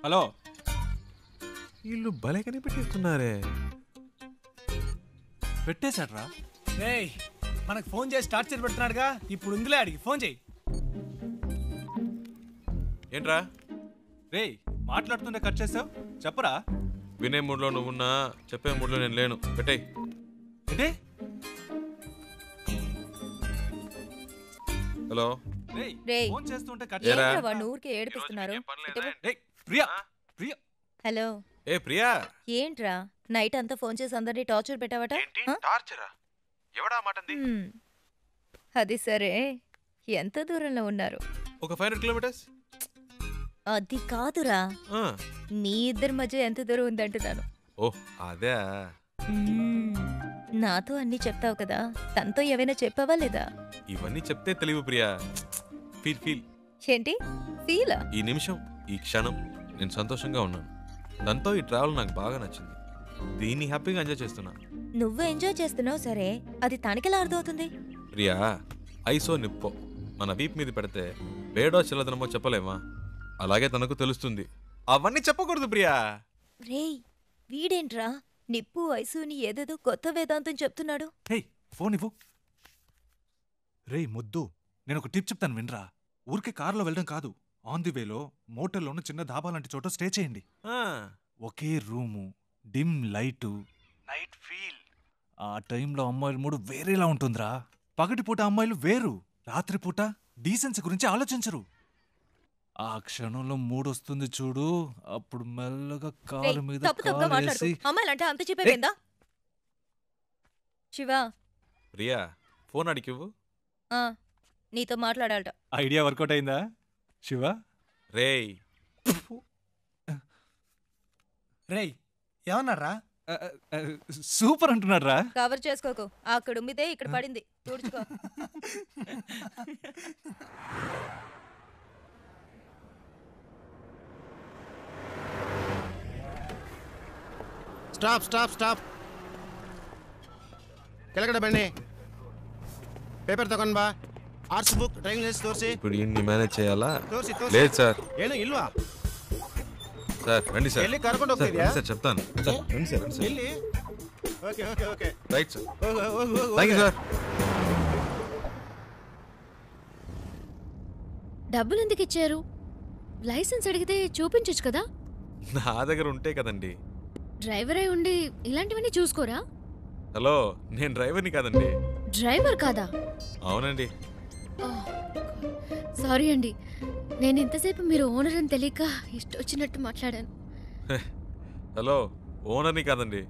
హలో, వీళ్ళు భలే కనిపెట్టేస్తున్నారే. పెట్టేశాడ్రా. రేయ్, మనకు ఫోన్ చేసి టార్చర్ పెడుతున్నాడుగా, ఇప్పుడు ఉందిలే, అడిగి ఫోన్ చేయి. ఏంట్రా? రేయ్, మాట్లాడుతుంటే కట్ చేసావు, చెప్పరా? వినే మూడ్లో నువ్వున్నా, చెప్పే మూడ్లో నేను లేను. పెట్టేయ్. హలో. ఫోన్ చేస్తుంటే కట్ చేసావు. వాడు ఊరికే ఏడిపిస్తున్నారు. హలో. ఏ ప్రియా, ఏంట్రా నైట్ అంతా ఫోన్ చేసి అందరినీ టార్చర్ పెట్టావట? అది సరే, ఎంత దూరంలో ఉన్నారు? ఒక 500 కిలోమీటర్స్. అది కాదురా, మీ ఇద్దరి మధ్య ఎంత దూరం ఉందంటున్నాను. ఓ అదే. నాతో అన్నీ చెప్తావు కదా, తనతో ఏవైనా చెప్పావా లేదా? ఇవన్నీ చెప్తే తెలివి ప్రియా. Feel feel. ఏంటి ఫీలా? ఈ నిమిషం, ఈ క్షణం నేను సంతోషంగా ఉన్నాను. దాంతో ఈ ట్రావెల్ నాకు బాగా నచ్చింది. దీన్ని హ్యాపీగా ఎంజాయ్ చేస్తున్నా. నువ్వు ఎంజాయ్ చేస్తున్నావు సరే, అది తనకెలా అర్థమవుతుంది? ప్రియా, ఐసో నిప్పో మన వీప్ మీద పెడితే వేడో చిల్లదనమో చెప్పలేమా? అలాగే తనకు తెలుస్తుంది. అవన్నీ చెప్పకూడదు ప్రియా. రేయ్, వీడేంట్రా నిప్పు ఐసుని ఏదేదో కొత్త వేదాంతం చెప్తున్నాడు. హే, ఫోన్ ఇవ్వు. రే ముద్దు, నేను ఒక టిప్ చెప్తాను వినరా. ఊరికే కారులో వెళ్ళడం కాదు, ఆన్ ది వేలో మోటల్లోనూ చిన్న ధాబా లాంటి చోట స్టే చేయండి. ఒకే room, dim light, night feel. ఆ టైంలో అమ్మాయిల మూడు వేరేలా ఉంటుందిరా. పగటిపూట అమ్మాయిలు వేరు, రాత్రిపూట డీసెన్సీ గురించి ఆలోచించరు. ఆ క్షణంలో మూడొస్తుంది చూడు, అప్పుడు మెల్లగా కాలు మీద కాలేసి. అమ్మాయిలంటే అంత చెప్పేవేందా? శివ, ప్రియా ఫోన్ అడిగివ్వు. నీతో మాట్లాడాలట. ఐడియా వర్కౌట్ అయిందా శివ? రేయ్ రేయ్ ఏమన్నారా? సూపర్ అంటున్నాడు రా. కవర్ చేసుకోకు, అక్కడ ఉమ్మితే ఇక్కడ పడింది, తుడుచుకో. Stop stop stop. ಕೆಳಗಡೆ ಬನ್ನಿ. ಪೇಪರ್ ತಗೊಂಡ್ ಬಾ. ಆರ್ಟ್ಸ್ ಬುಕ್, ಡ್ರೈವಿಂಗ್ ಲೈಸೆನ್ಸ್ ತೋರಿಸಿ. ఇప్పుడు ఇన్ని మేనేజ్ చేయాలా? ತೋರಿಸಿ లేదు సార్. ಏನು ಇಲ್ವಾ? సార్ రండి సార్. ಎಲ್ಲಿ ಕರ್ಕೊಂಡು ಹೋಗ್ತಿದ್ಯಾ? సార్ చెప్తాను. సార్ రండి సార్. ಎಲ್ಲಿ? Okay okay okay. Right sir. ಹೋಗು. Thank you sir. డబ్బులు ఎందుకు ఇచ్చారు? లైసెన్స్ అడిగితే చూపించొచ్చు కదా. నా దగ్గర ఉంటే కదండి. డ్రైవర్ అయి ఉండి ఇలాంటివన్నీ చూసుకోరా? హలో, నేను డ్రైవర్ని కాదండి. డ్రైవర్ కాదా? అవునండి. సారీ అండి, నేను ఇంతసేపు మీరు ఓనర్ అని తెలియక ఇష్టం వచ్చినట్టు మాట్లాడాను. హలో, ఓనర్ని కాదండి.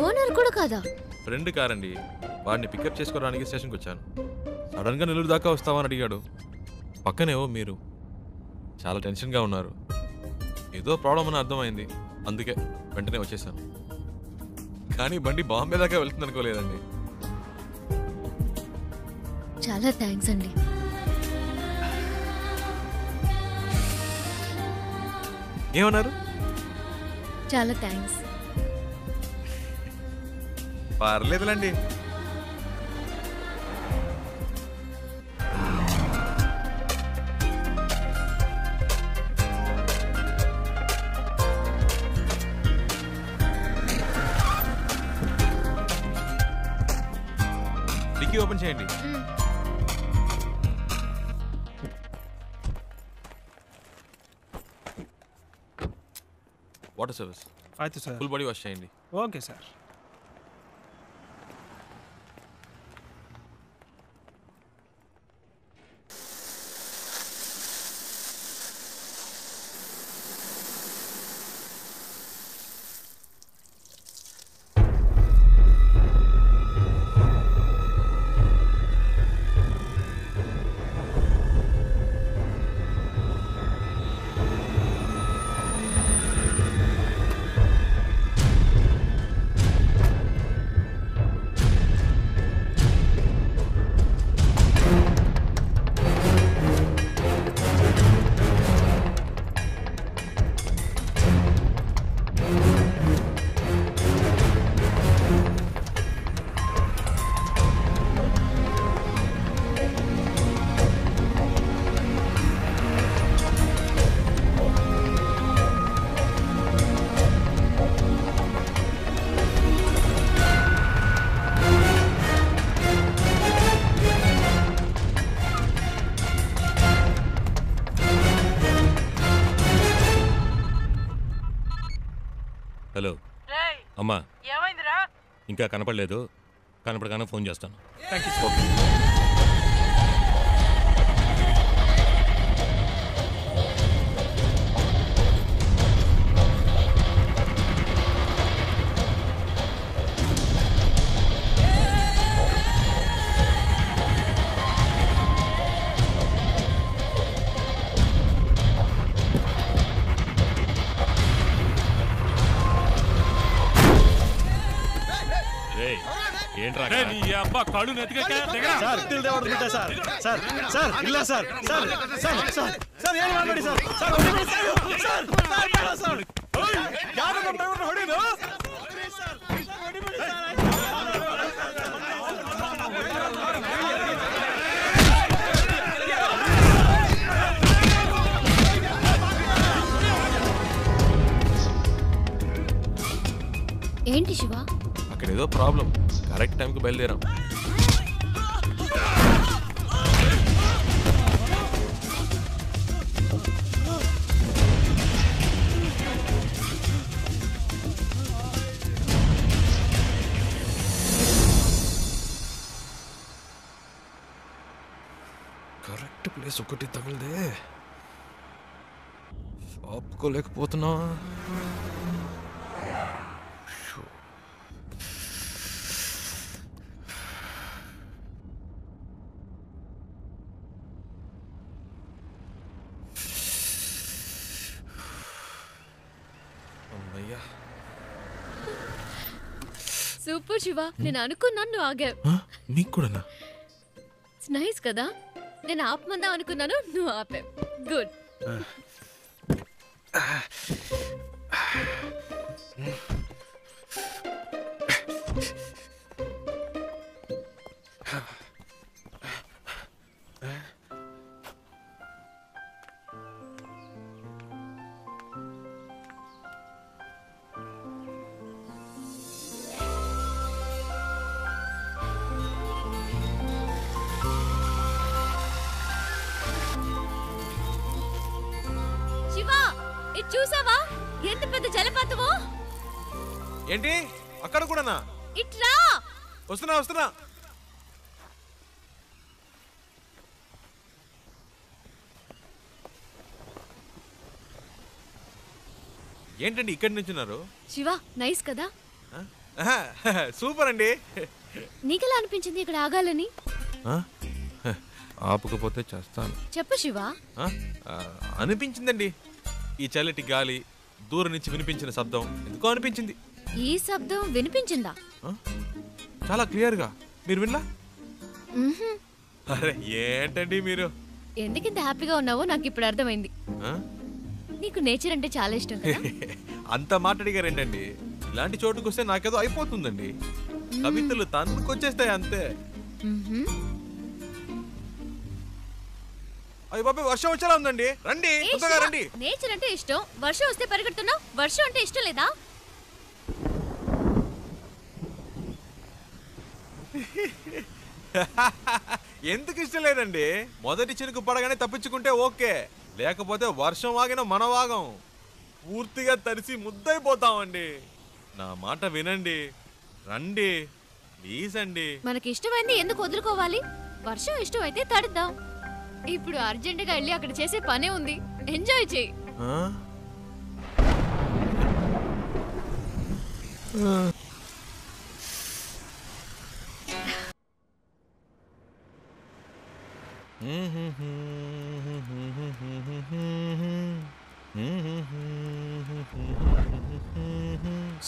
ఓనర్ కూడా కాదా? ఫ్రెండ్ కారండి. వాడిని పికప్ చేసుకోవడానికి స్టేషన్కి వచ్చాను. సడన్గా నెల్లూరు దాకా వస్తావని అడిగాడు. పక్కనేవో మీరు చాలా టెన్షన్గా ఉన్నారు. ఏదో ప్రాబ్లం అని అర్థమైంది, అందుకే వెంటనే వచ్చేసాను. కానీ బండి బాంబే దాకా వెళ్తుంది అనుకోలేదండి. చాలా థ్యాంక్స్ అండి. ఏమన్నారు? చాలా థ్యాంక్స్. పర్లేదులండి. డిక్కీ ఓపెన్ చేయండి. వాటర్ సర్వీస్ అయితే సార్ ఫుల్ బాడీ వాష్ చేయండి. Okay sir. హలో అమ్మా, ఇంకా కనపడలేదు. కనపడగానే ఫోన్ చేస్తాను. ఏంట్రా రే, నీ అబ్బా కళ్ళు నెత్తికెక్కా? దిగరా. సార్ ఇల్లు దేవడు బిడ్డ సార్ సార్ సార్ ಇಲ್ಲ sir sir sir sir sir ಏನು ಮಾಡಬೇಡಿ సార్ సార్ ಹೊಡಿಬೇಡಿ సార్ సార్ ಬೇಡ సార్ ಯಾರು ನಮ್ಮ ಡ್ರೈವರ್ ಹೊಡಿದು ಹೊಡಿಬೇಡಿ సార్ ఏంటి శివ? అక్కడ ఏదో ప్రాబ్లం. కరెక్ట్ టైంకి బయలుదేరాం. కరెక్ట్ ప్లేస్ ఒకటి తగిలిదే, ఆపుకోలేకపోతున్నా. సూపర్ శివ, నేను అనుకున్నాను నువ్వు ఆగావు. నీకు కూడానా? నైస్ కదా, నేను ఆపమందా అనుకున్నాను, నువ్వు ఆపావు. గుడ్. చూసావా ఎంత పెద్ద జలపాతమో? ఏంటి అక్కడ కూడానా? ఇట్రా. వస్తున్నా వస్తున్నా. ఏంటండి ఇక్కడి నుంచున్నారు? శివ నైస్ కదా? సూపర్ అండి. నీకెలా అనిపించింది ఇక్కడ ఆగాలని? ఆపకపోతే చేస్తాను. చెప్పు శివ. అనిపించిందండి, ఈ చల్లటి గాలి, దూరం నుంచి వినిపించిన శబ్దం ఎందుకో అనిపించింది. ఈ శబ్దం వినిపించిందా? చాలా క్లియర్ గా. మీరు వినలా? అరే ఏంటండి మీరు? ఎందుకింత హ్యాపీగా ఉన్నావో నాకు ఇప్పుడు అర్థమైంది. నీకు నేచర్ అంటే చాలా ఇష్టం కదా? అంత మాట్లాడిగారేంటండి? ఇలాంటి చోటుకు వస్తే నాకేదో అయిపోతుందండి. కవితలు తన్నుకొచ్చేస్తాయి అంతే. అయ్య బాబాయ్ వర్షం వచ్చేలా ఉందండి, రండి తొందరగా రండి. నేచర్ అంటే ఇష్టం, వర్షం వస్తే పరిగెడుతున్నావు. వర్షం అంటే ఇష్టం లేదా? ఎందుకు ఇష్టం లేదండి? మొదటి చినుకు పడగానే తప్పించుకుంటే ఓకే, లేకపోతే వర్షం ఆగిన మన వాగం పూర్తిగా తడిసి ముద్దైపోతామండి. నా మాట వినండి, రండి ప్లీజ్ అండి. మనకి ఇష్టమైంది ఎందుకు వదులుకోవాలి? వర్షం ఇష్టం అయితే తడుద్దాం. ఇప్పుడు అర్జెంటుగా వెళ్ళి అక్కడ చేసే పనే ఉంది, ఎంజాయ్ చేయి.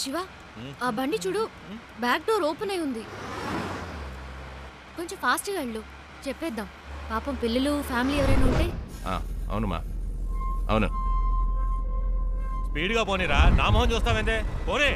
శివ ఆ బండి చూడు, బ్యాక్ డోర్ ఓపెన్ అయి ఉంది. కొంచెం ఫాస్ట్గా వెళ్ళు, చెప్పేద్దాం. పాపం పిల్లలు ఫ్యామిలీ ఎవరైనా ఉంటే. అవునమ్మా అవును. స్పీడ్గా పోనీరా, నా మొహం చూస్తావేందే, పోనీ.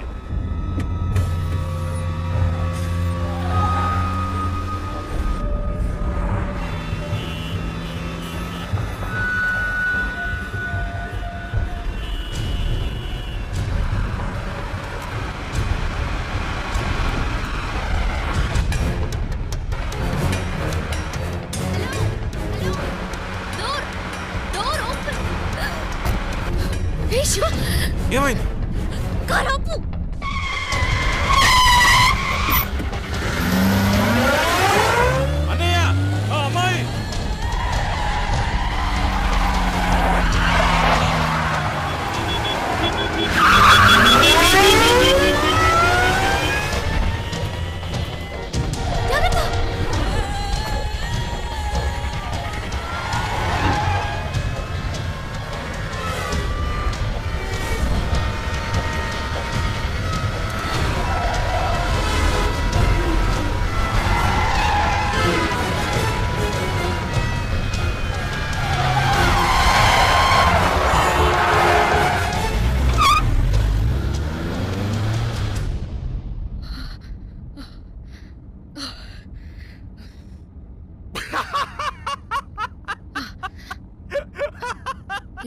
ఏమైంది? కారాపు. అన్నయ్య అమ్మాయి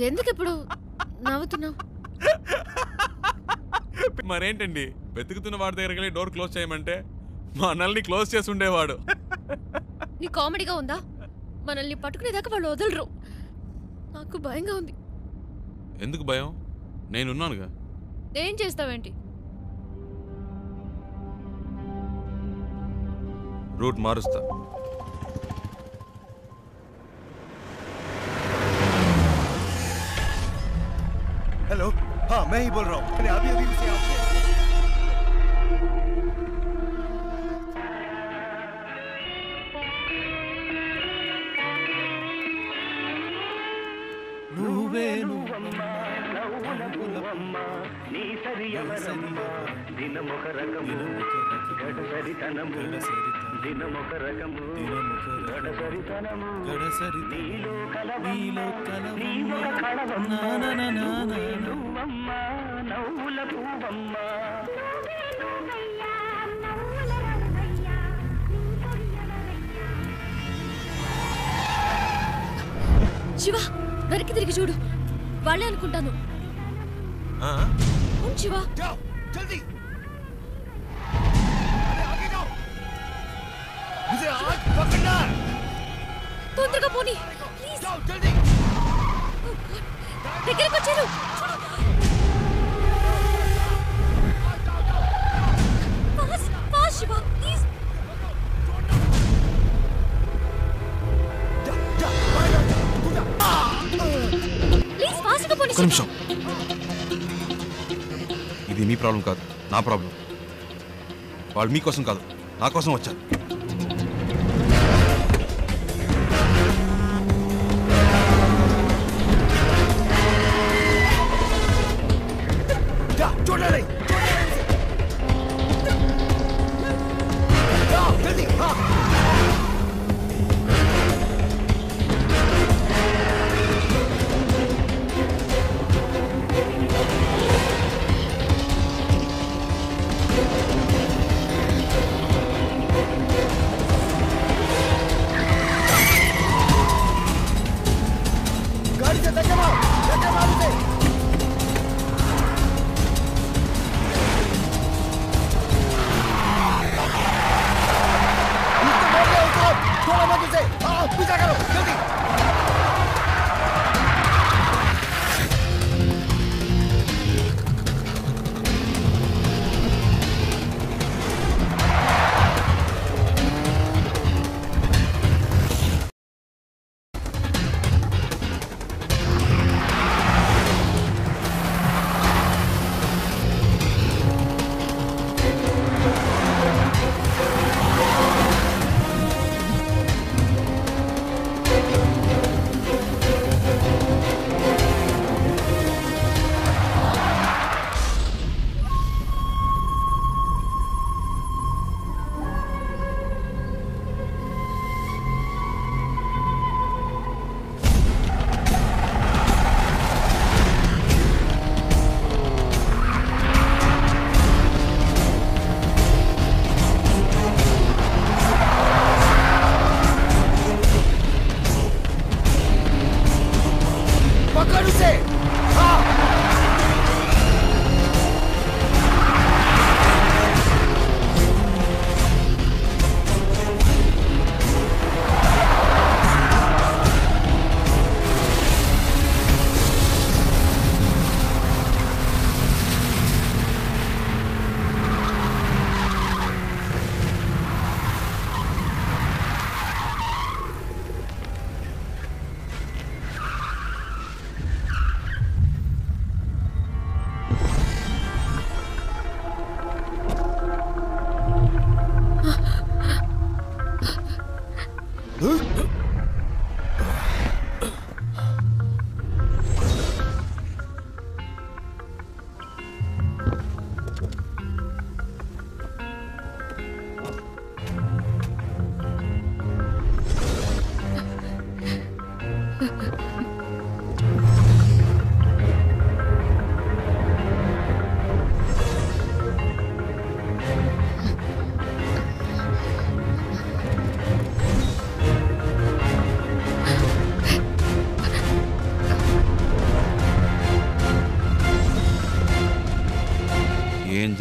ఎందుకు ఇప్పుడు నవ్వుతున్నావు? మరేంటండి, వెతుకుతున్న వాడి దగ్గరికి వెళ్ళి డోర్ క్లోజ్ చేయమంటే మా అన్నల్ని క్లోజ్ చేసి ఉండేవాడు. నీ కామెడీగా ఉందా? మనల్ని పట్టుకునేదాకా వాళ్ళు వదలరు. నాకు భయంగా ఉంది. ఎందుకు భయం? నేనున్నానుగా. ఏం చేస్తావేంటి? రూట్ మారుస్తా. हेलो, हाँ मैं ही बोल रहा हूँ. मैंने अभी अभी उसे आपसे శివ, వెనక్కి తిరిగి చూడు. వాళ్ళే అనుకుంటాను. శివ, जल्दी मुझे आज पकड़ना है. తొందరగా పోనీ. जल्दी దగ్గరికి వచ్చారు. శివ ప్లీజ్. ప్లీజ్ ఫాస్ట్గా పోనీ. ఒక్క నిమిషం. ఇది మీ ప్రాబ్లం కాదు, నా ప్రాబ్లం. వాళ్ళు మీకోసం కాదు, నా కోసం వచ్చారు.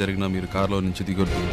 జరిగినా మీరు కారులో నుంచి దిగొద్దు.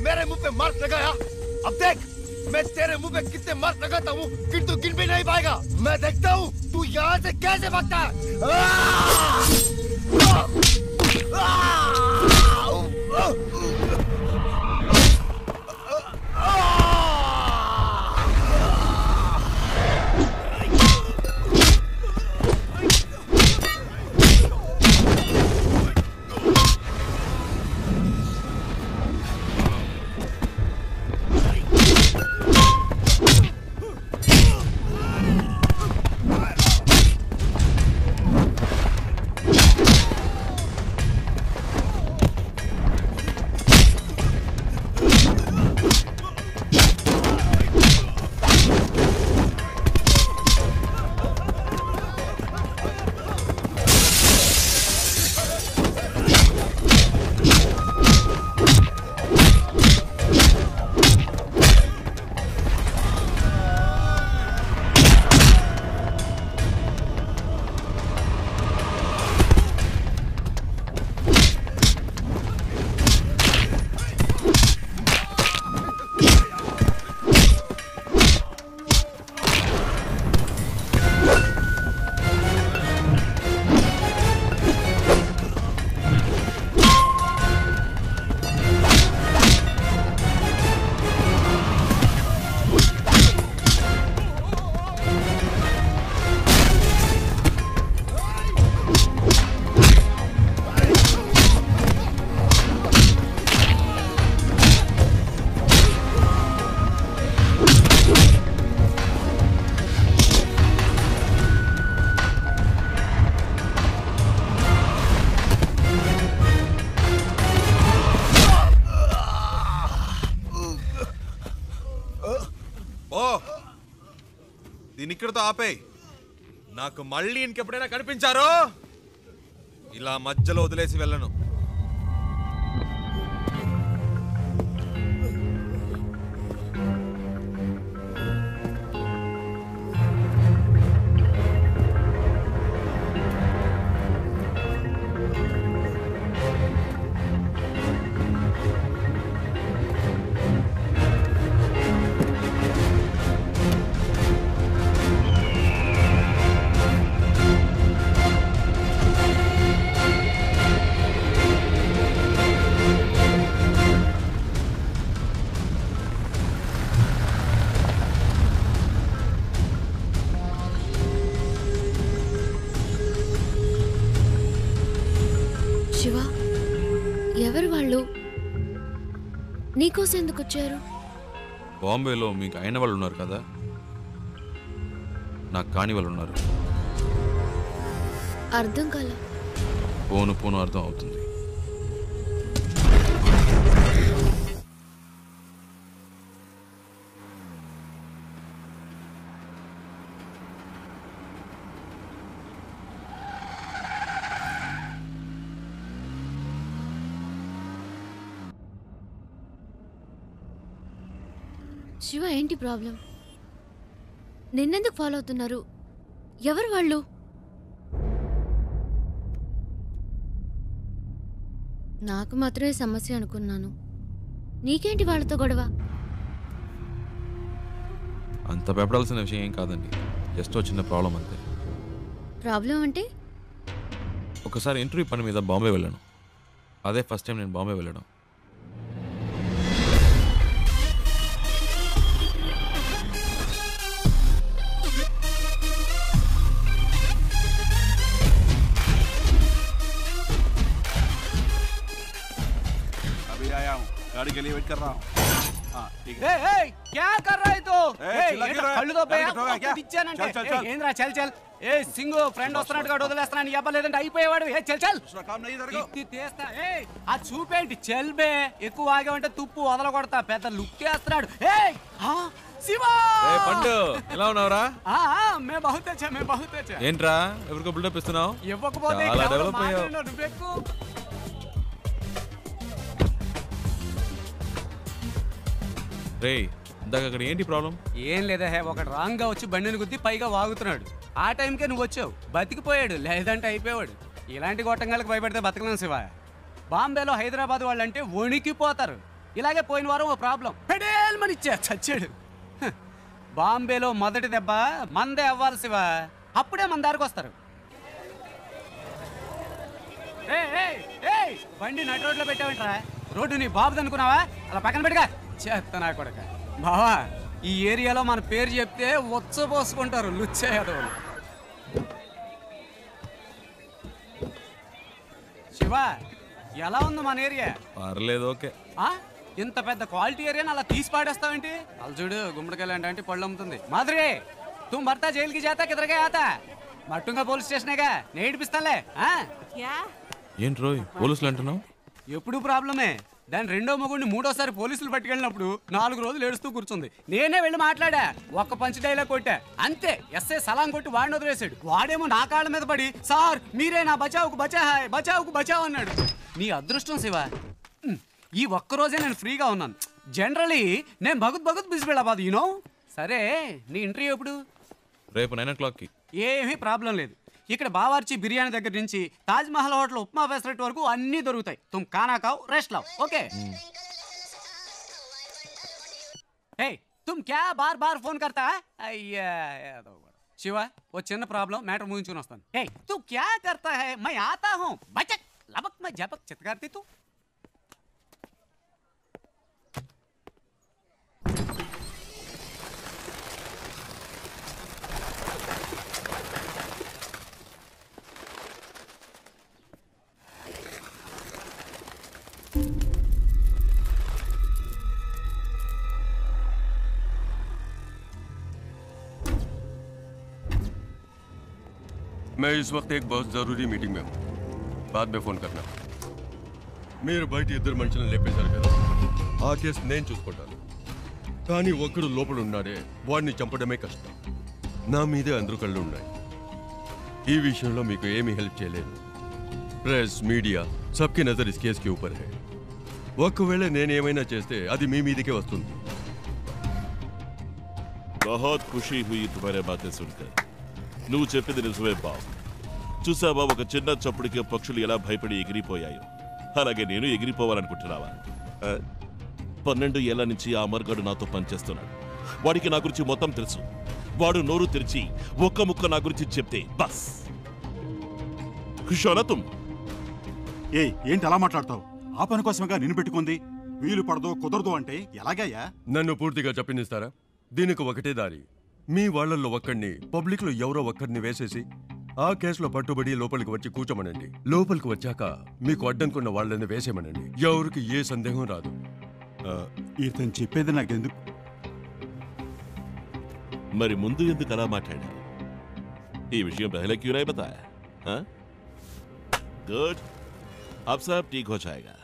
मेरे मुंह पे मार्क लगाया। अब देख मैं तेरे मुंह पे कितने मार्क लगाता हूँ फिर तू गिन भी नहीं पाएगा। मैं देखता हूँ तू यहाँ से कैसे भागता है। దీని ఇక్కడతో ఆపేయ్. నాకు మళ్ళీ ఇంకెప్పుడైనా కనిపించారో ఇలా మధ్యలో వదిలేసి వెళ్ళను. శివ, ఎవరు వాళ్ళు? నీకోసం ఎందుకు వచ్చారు? బాంబేలో మీకు అయిన వాళ్ళు ఉన్నారు కదా, నాకు కాని వాళ్ళు ఉన్నారు. అర్థం కాల. పోను పోను అర్థం అవుతుంది. శివ, ఏంటి ప్రాబ్లం? నిన్నెందుకు ఫాలో అవుతున్నారు? ఎవరు వాళ్ళు? నాకు మాత్రమే సమస్య అనుకున్నాను. నీకేంటి వాళ్ళతో గొడవ? అంత భయపడాల్సిన విషయం ఏం కాదండి, జస్ట్ చిన్న ప్రాబ్లం అంతే. ప్రాబ్లం అంటే? ఒకసారి ఇంటర్వ్యూ పని మీద బాంబే వెళ్ళాను. అదే ఫస్ట్ టైం నేను బాంబే వెళ్ళడం. अभी आया हूँ, गाड़ी के लिए वेट कर रहा हूँ. हाँ ठीक है. क्या कर रहा है तो? चिल्ला क्यों रहा है? కళ్ళు తో गाड़ी ठोका क्या? ఇచ్చానంటే चल चल चल. ఏంద్రా చల్ చల్. ఏ సింగు ఫ్రెండ్ వస్తున్నట్టుగా వదిలేస్తున్నాను. ఇవ్వలేదంటే అయిపోయేవాడు. ఏ చల్ చల్. दूसरा काम नहीं इधर को. ఇది తీస్తా. ఏ ఆ చూపేంటి చల్ బే. ఎక్కువ ఆగావంటే తుప్పు వదలకొడతా. పెద్ద లుక్ వేస్తున్నాడు. ఏ శివా పండు ఎలా ఉన్నావురా? మే బహుత్ అచ్చా మే బహుత్ అచ్చా. ఏంట్రా ఎవరికో బిల్డప్ ఇస్తున్నావు? ఇవ్వకపోతే చాలా డెవలప్ అయ్యావు. నువ్వెక్కు. రే ఇందాక అక్కడ ఏంటి ప్రాబ్లం? ఏం లేదా హే, ఒకడు రాంగ్ గా వచ్చి బండిని గుద్ది పైగా వాగుతున్నాడు. ఆ టైంకే నువ్వు వచ్చావు. బతికిపోయాడు, లేదంటే అయిపోయాడు. ఇలాంటి గొట్టంగాలకు భయపడితే బతకలేం శివ. బాంబేలో హైదరాబాద్ వాళ్ళంటే వణికిపోతారు. ఇలాగే పోయిన వారం ఓ ప్రాబ్లం పెడేల్మని ఇచ్చా చచ్చాడు. హ, బాంబేలో మొదటి దెబ్బ మందే అవ్వాలి శివ. అప్పుడే మన దారికి వస్తారు. బండి నడి రోడ్లో పెట్టావంటరా? రోడ్డు నీ బాబుది అనుకున్నావా? అలా పక్కన పెట్టుగా చేస్తా నా కొడక. బావా ఈ ఏరియాలో మన పేరు చెప్తే ఉచ్చపోసుకుంటారు లుచ్చేయదు. శివ ఎలా ఉంది మన ఏరియా? పర్లేదు ఓకే. ఇంత పెద్ద క్వాలిటీ ఏరియాని అలా తీసి పాడేస్తావేంటి? అలా చూడు గుమ్మడికాయలు అంటే పళ్ళు అమ్ముతుంది. మాధురి తుమ్ భర్త జైలుకి జాతా కిదరగా ఆతా మట్టుంగా పోలీస్ స్టేషనేగా నేడిపిస్తాలే. ఏంటి రోయ్ పోలీసులు అంటున్నావు? ఎప్పుడు ప్రాబ్లమే. దాని రెండో మొగుడిని మూడోసారి పోలీసులు పట్టుకెళ్ళినప్పుడు 4 రోజులు ఏడుస్తూ కూర్చుంది. నేనే వెళ్ళి మాట్లాడా, ఒక్క పంచ్ డైలాగ్ కొట్టా అంతే. ఎస్ఐ సలాం కొట్టి వాడిని వదిలేశాడు. వాడేమో నా కాళ్ళ మీద పడి సార్ మీరే నా బచావుకు బచాహాయ్ బచావుకు బచావు అన్నాడు. నీ అదృష్టం శివ, ఈ ఒక్కరోజే నేను ఫ్రీగా ఉన్నాను. జనరలీ నేను భగుత్ బిజీ వెళ్ళబాదు యూనో. సరే నీ ఇంటర్వ్యూ ఎప్పుడు? రేపు 9 o'clockకి. ఏమీ ప్రాబ్లం లేదు. ఇక్కడ బావార్చి బిర్యానీ దగ్గర నుంచి తాజ్ మహల్ హోటల్ ఉప్మా ఫెసరెట్ వరకు అన్నీ దొరుకుతాయి. తుమ్ కానా కావు రెస్ట్ లావ్. ఓకే ఏ తుమ్ క్యా బార్ బార్ ఫోన్ కర్తా? అయ్యా శివ ఓ చిన్న ప్రాబ్లం, మ్యాటర్ ముగించుకుని వస్తాను. ఏ తూ క్యా కర్తా హై? మై ఆతా హూ బచక్ లబక్ మే జపక్ చిత్కార్తి తూ. मैं इस वक्त एक बहुत जरूरी मीटिंग में हूँ, बाद में फोन करना. మీరు బయట ఇద్దరు మనుషులను లేపేశారు కదా, ఆ కేసు నేను చూసుకుంటాను. కానీ ఒక్కడు లోపల ఉన్నాడే, వాడిని చంపడమే కష్టం. నా మీదే అందరూ కళ్ళు ఉన్నాయి. ఈ విషయంలో మీకు ఏమీ హెల్ప్ చేయలేదు. Press media సబ్కి Nazar is case కి ఊపర్ హై. ఒకవేళ నేనేమైనా చేస్తే అది మీ మీదకే వస్తుంది. बहुत खुशी हुई तुम्हारे बातें सुनकर. నువ్వు చెప్పింది నిజమే బాబు. చూసావా ఒక చిన్న చప్పుడికి పక్షులు ఎలా భయపడి ఎగిరిపోయాయో, అలాగే నేను ఎగిరిపోవాలనుకుంటున్నావా? 12 ఏళ్ల నుంచి ఆ మర్గాడు నాతో పనిచేస్తున్నాడు. వాడికి నా గురించి మొత్తం తెలుసు. వాడు నోరు తెరిచి ఒక్క ముక్క నా గురించి చెప్తే బస్ ఖుషోనా తుమ్. ఏంటి అలా మాట్లాడతావు? ఆ పని కోసమేగా నిన్ను పెట్టుకుంది. వీలు పడదో కుదరదు అంటే ఎలాగయ్యా? నన్ను పూర్తిగా చెప్పనిస్తారా? దీనికి ఒకటే దారి. మీ వాళ్ళల్లో ఒక్కడిని పబ్లిక్లో ఎవరో ఒక్కడిని వేసేసి ఆ కేసులో పట్టుబడి లోపలికి వచ్చి కూర్చోమనండి. లోపలికి వచ్చాక మీకు అడ్డంకున్న వాళ్ళని వేసేమనండి. ఎవరికి ఏ సందేహం రాదు. ఇతను చెప్పేది నాకెందుకు? మరి ముందు ఎందుకు అలా మాట్లాడా? ఈ విషయం పహలే క్యూ नहीं बताया? गुड, अब सब ठीक हो जाएगा.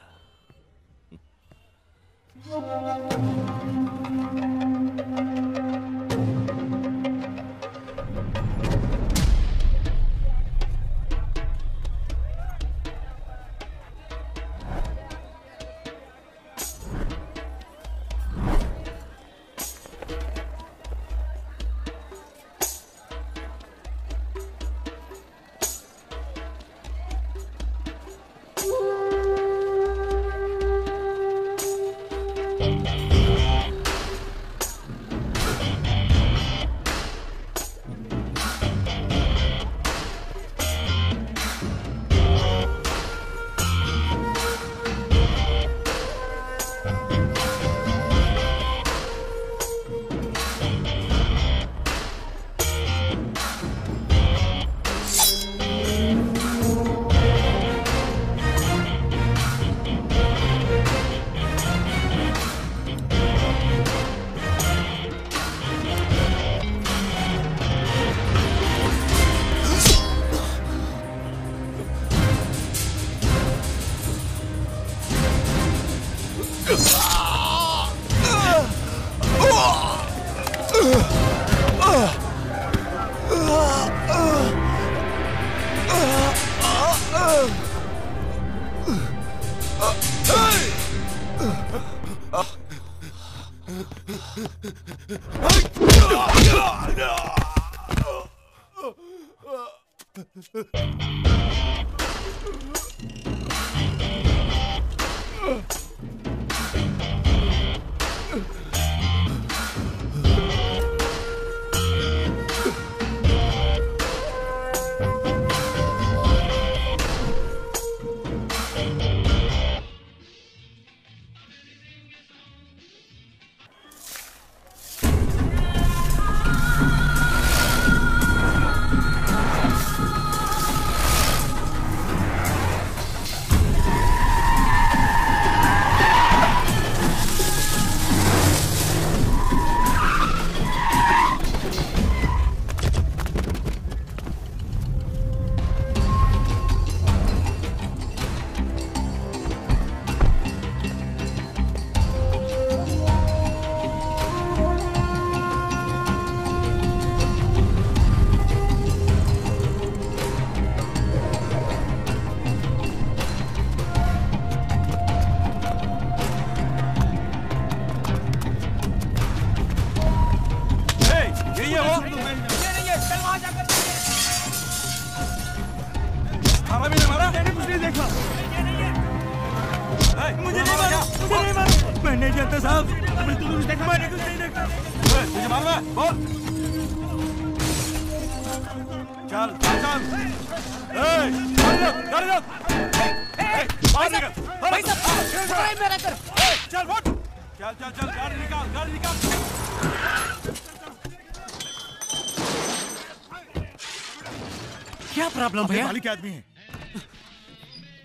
क्या प्रॉब्लम भैया मालिक आदमी है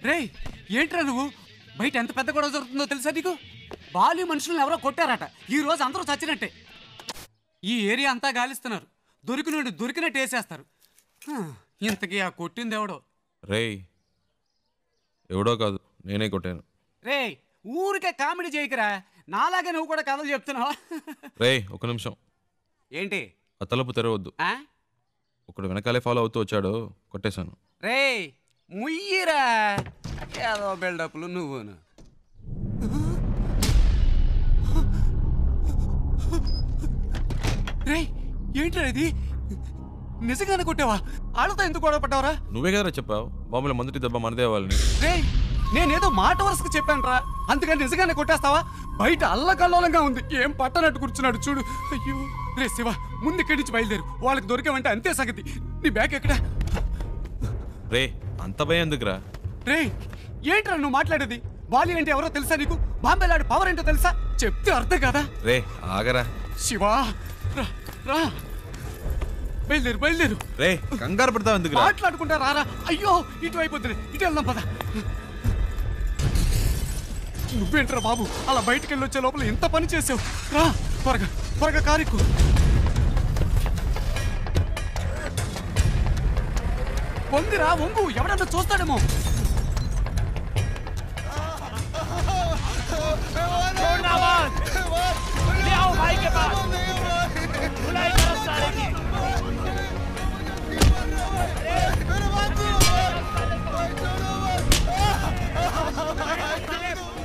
రే ఏంట్రా నువ్వు బయట ఎంత పెద్ద గొడవ జరుగుతుందో తెలుసా నీకు బాలి మనుషులను ఎవరో కొట్టారట ఈ రోజు అందరూ చచ్చినట్టే ఈ ఏరియా అంతా గాలిస్తున్నారు దొరికినట్టు వేసేస్తారు ఇంతకీ ఆ కొట్టింది ఎవడో రేయ్ ఎవడో కాదు నేనే కొట్టాను రే ఊరికే కామెడీ చేయకురా నాలాగే నువ్వు కూడా కథలు చెప్తున్నావా రేయ్ ఒక నిమిషం ఏంటి ఆ తలుపు తెరవద్దు ఒకడు వెనకాలే ఫాలో అవుతూ వచ్చాడు కొట్టేశాను రే ముయ్యిరా ఏదో బిల్డప్లు నువ్వును రే ఏంట్రా ఇది నిజంగానే కొట్టావా వాళ్ళతో ఎందుకు గొడవ పడ్డావరా నువ్వే కదరా చెప్పావు బాంబులో మొదటి దెబ్బ మనదే వాళ్ళని రే నేనేదో మాట వరుసకు చెప్పాను రా అందుకని నిజంగానే కొట్టేస్తావా బయట అల్లకల్లోలంగా ఉంది ఏం పట్టనట్టు కూర్చున్నాడు చూడు అయ్యో రే శివ ముందు ఇక్కడి నుంచి బయలుదేరు వాళ్ళకి దొరికామంటే అంతే సంగతి నీ బ్యాగ్ ఎక్కడా రే అంత భయం ఎందుకురా రే ఏంట్రా నువ్వు మాట్లాడేది బాలి అంటే ఎవరో తెలుసా నీకు బాంబేలాడి పవర్ ఏంటో తెలుసా చెప్తే అర్థం కదా రే ఆగరా శివా రా రా బయలుదేరు రే కంగారు పడతావు ఎందుకు మాట్లాడుకుంటా రారా అయ్యో ఇటు అయిపోతుంది ఇటు వెళ్దాం పద నువ్వేంట్రా బాబు అలా బయటికి వెళ్ళి వచ్చే లోపల ఎంత పని చేసావు రా త్వరగా కారికు వంగిరా వంగు ఎవడన్నా చూస్తాడేమో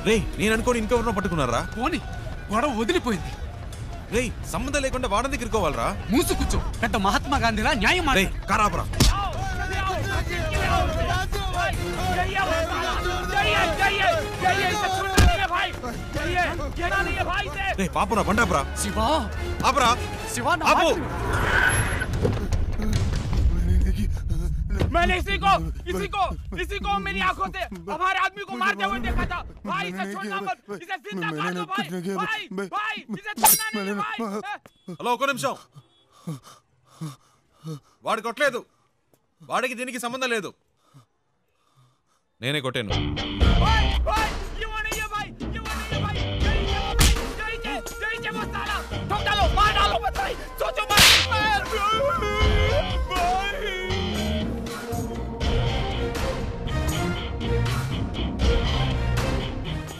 రే నేను అనుకోని ఇంకెవరినో పట్టుకున్నారా పోనీ గొడవ వదిలిపోయింది రే సంబంధం లేకుండా వాడ దగ్గర ఇరుకోవాలరా మూసు కూర్చో పెద్ద మహాత్మా గాంధీలా న్యాయం కారాబరా రే పాపురా బండాపురా శివా ఆపరా శివా ఆపు मैंने इसी को मेरी आंखों से हमारे आदमी को मारते हुए देखा था भाई इसे छोड़ना मत इसे जिंदा काट दो भाई इसे छोड़ना नहीं भाई హలో ఒక నిమిషం వాడు కొట్టలేదు వాడికి దీనికి సంబంధం లేదు నేనే కొట్టాను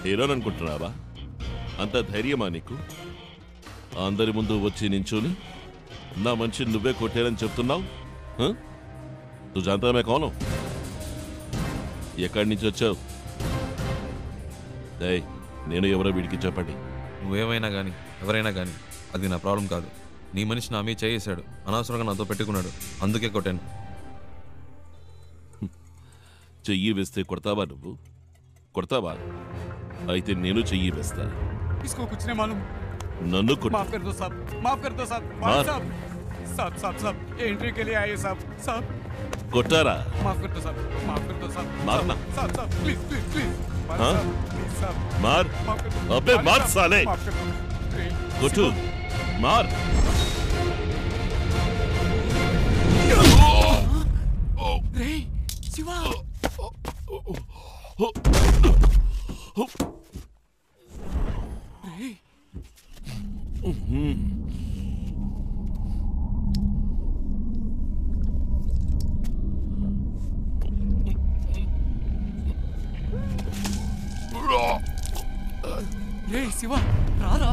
హీరోని అనుకుంటున్నావా అంత ధైర్యమా నీకు? అందరి ముందు వచ్చి నించుని నా మనిషి నువ్వే కొట్టారని చెప్తున్నావు? నువ్వు జాంతా కోను? ఎక్కడి నుంచి వచ్చావు? నేను ఎవరో వీడికి చెప్పండి. నువ్వేమైనా కానీ ఎవరైనా కానీ అది నా ప్రాబ్లం కాదు. నీ మనిషి నా మీద చేసాడు, అనవసరంగా నాతో పెట్టుకున్నాడు, అందుకే కొట్టాను. చెయ్యి వేస్తే కొడతావా? నువ్వు కొడతావా? అయితే నేను చెయ్యి వేస్తా. इसको कुछ नहीं मालूम। नन्नू को माफ कर दो साहब, माफ कर दो साहब। मार। साहब साहब साहब साहब ये एंट्री के लिए आए साहब। साहब कोटारा माफ कर दो साहब, माफ कर दो साहब। मारना। साहब साहब प्लीज प्लीज प्लीज हाँ? प्लीज साहब मार। माफ कर दो। अबे मार साले। माफ कर दो। कोटू मार। रे शिवा रे రే శివ రారా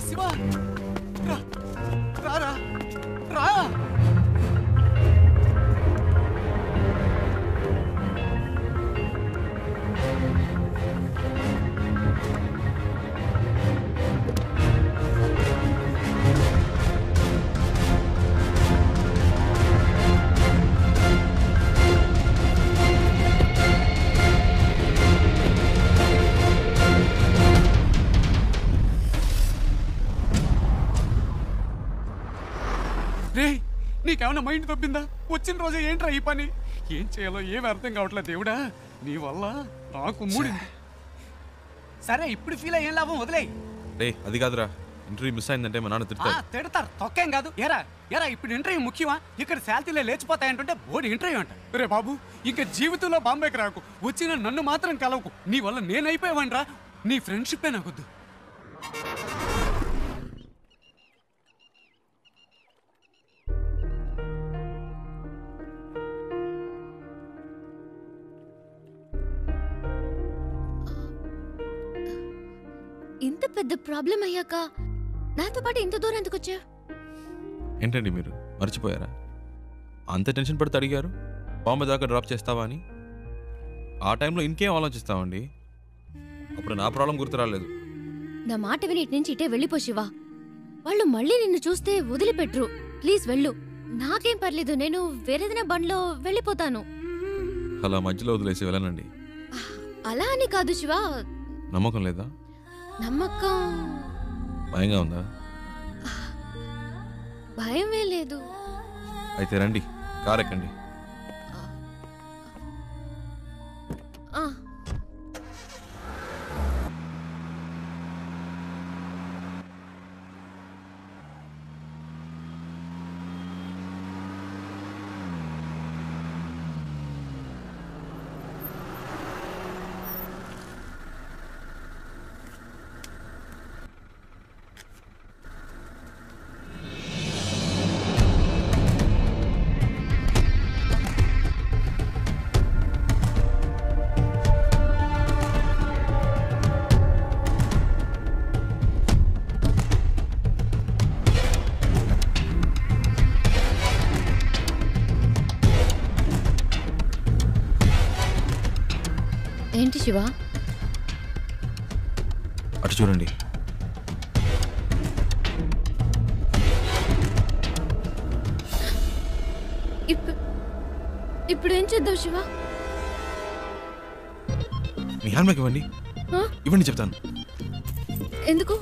శివ రారా రా నీకేమన్నా మైండ్ తప్పిందా? వచ్చిన రోజే ఏంట్రా ఈ పని? ఏం చేయాలో ఏమి అర్థం కావట్లేదు దేవుడా, నీ వల్ల నాకు మూడింది. సరే ఇప్పుడు ఫీల్ అయ్యేం లాభం, వదిలే. అది కాదురా, ఇంటర్వ్యూ మిస్ అయిందంటే మా నాన్న తిడతారు. తిడతారు, తొక్కేం కాదు. ఎరా ఎరా ఇప్పుడు ఇంటర్వ్యూ ముఖ్యమా? ఇక్కడ శాలరీలే లేచిపోతాయంటుంటే బోర్డు ఇంటర్వ్యూ అంట. రే బాబు, ఇంకా జీవితంలో బాంబేకి రాకు, వచ్చిన నన్ను మాత్రం కలవకు. నీ వల్ల నేనైపోయావనరా, నీ ఫ్రెండ్షిప్పే నాకొద్దు. ఇంత పెద్ద ప్రాబ్లం అయ్యాక నాతో పాటు ఇంత దూరం ఎందుకు వచ్చా? ఏంటండి మీరు మర్చిపోయారా? అంత టెన్షన్ పడితే అడిగారు బాంబే దాకా డ్రాప్ చేస్తావా అని. ఆ టైంలో ఇంకేం ఆలోచిస్తామండి. అప్పుడు నా ప్రాబ్లం గుర్తు రాలేదు, నా మాట విని ఇటు నుంచి ఇటే వెళ్ళిపో శివ. వాళ్ళు మళ్ళీ నిన్ను చూస్తే వదిలిపెట్టరు. ప్లీజ్ వెళ్ళు. నాకేం పర్లేదు, నేను వేరేదైనా బండ్లో వెళ్ళిపోతాను. అలా మధ్యలో వదిలేసి వెళ్ళనండి. అలా అని కాదు శివ. నమ్మకం లేదా? నమ్మకం. భయంగా ఉందా? భయమే లేదు. అయితే రండి, కార్ ఎక్కండి. ఏంటి శివ? అటు చూడండి. ఇప్పుడు ఏం చేద్దాం శివ? మీ హ్యాండ్ బ్యాగ్ ఇవ్వండి. ఇవ్వండి చెప్తాను. ఎందుకు?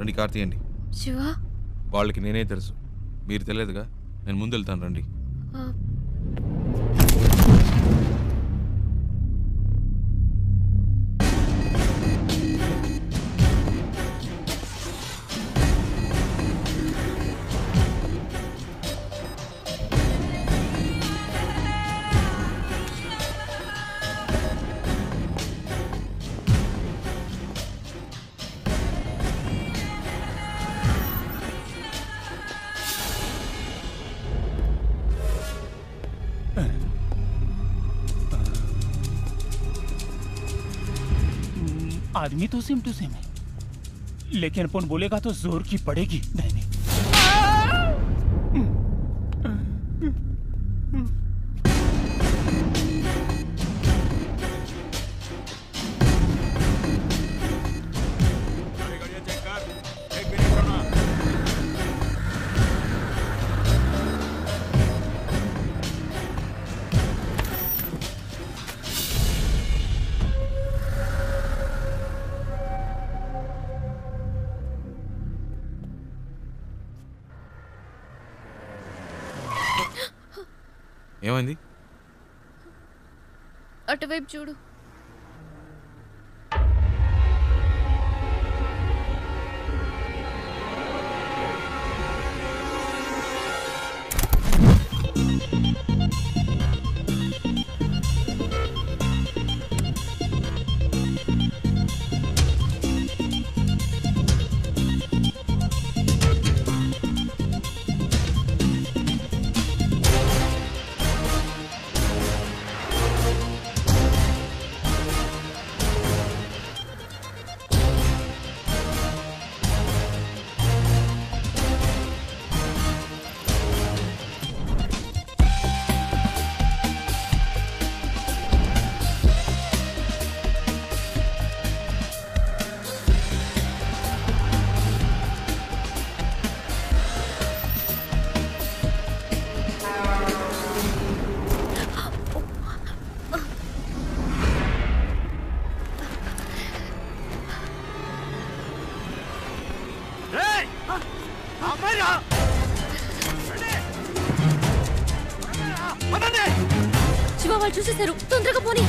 రండి, కార్ తీయండి. శివ, వాళ్ళకి నేనే తెలుసు, మీరు తెలియదుగా. నేను ముందు వెళ్తాను, రండి. आदमी तो सेम टू सेम है, लेकिन अपन बोलेगा तो जोर की पड़ेगी। नहीं नहीं, ఏమైంది? అటువైపు చూడు. శివ, వాళ్ళు చూసేశారు, తొందరగా పోనీ.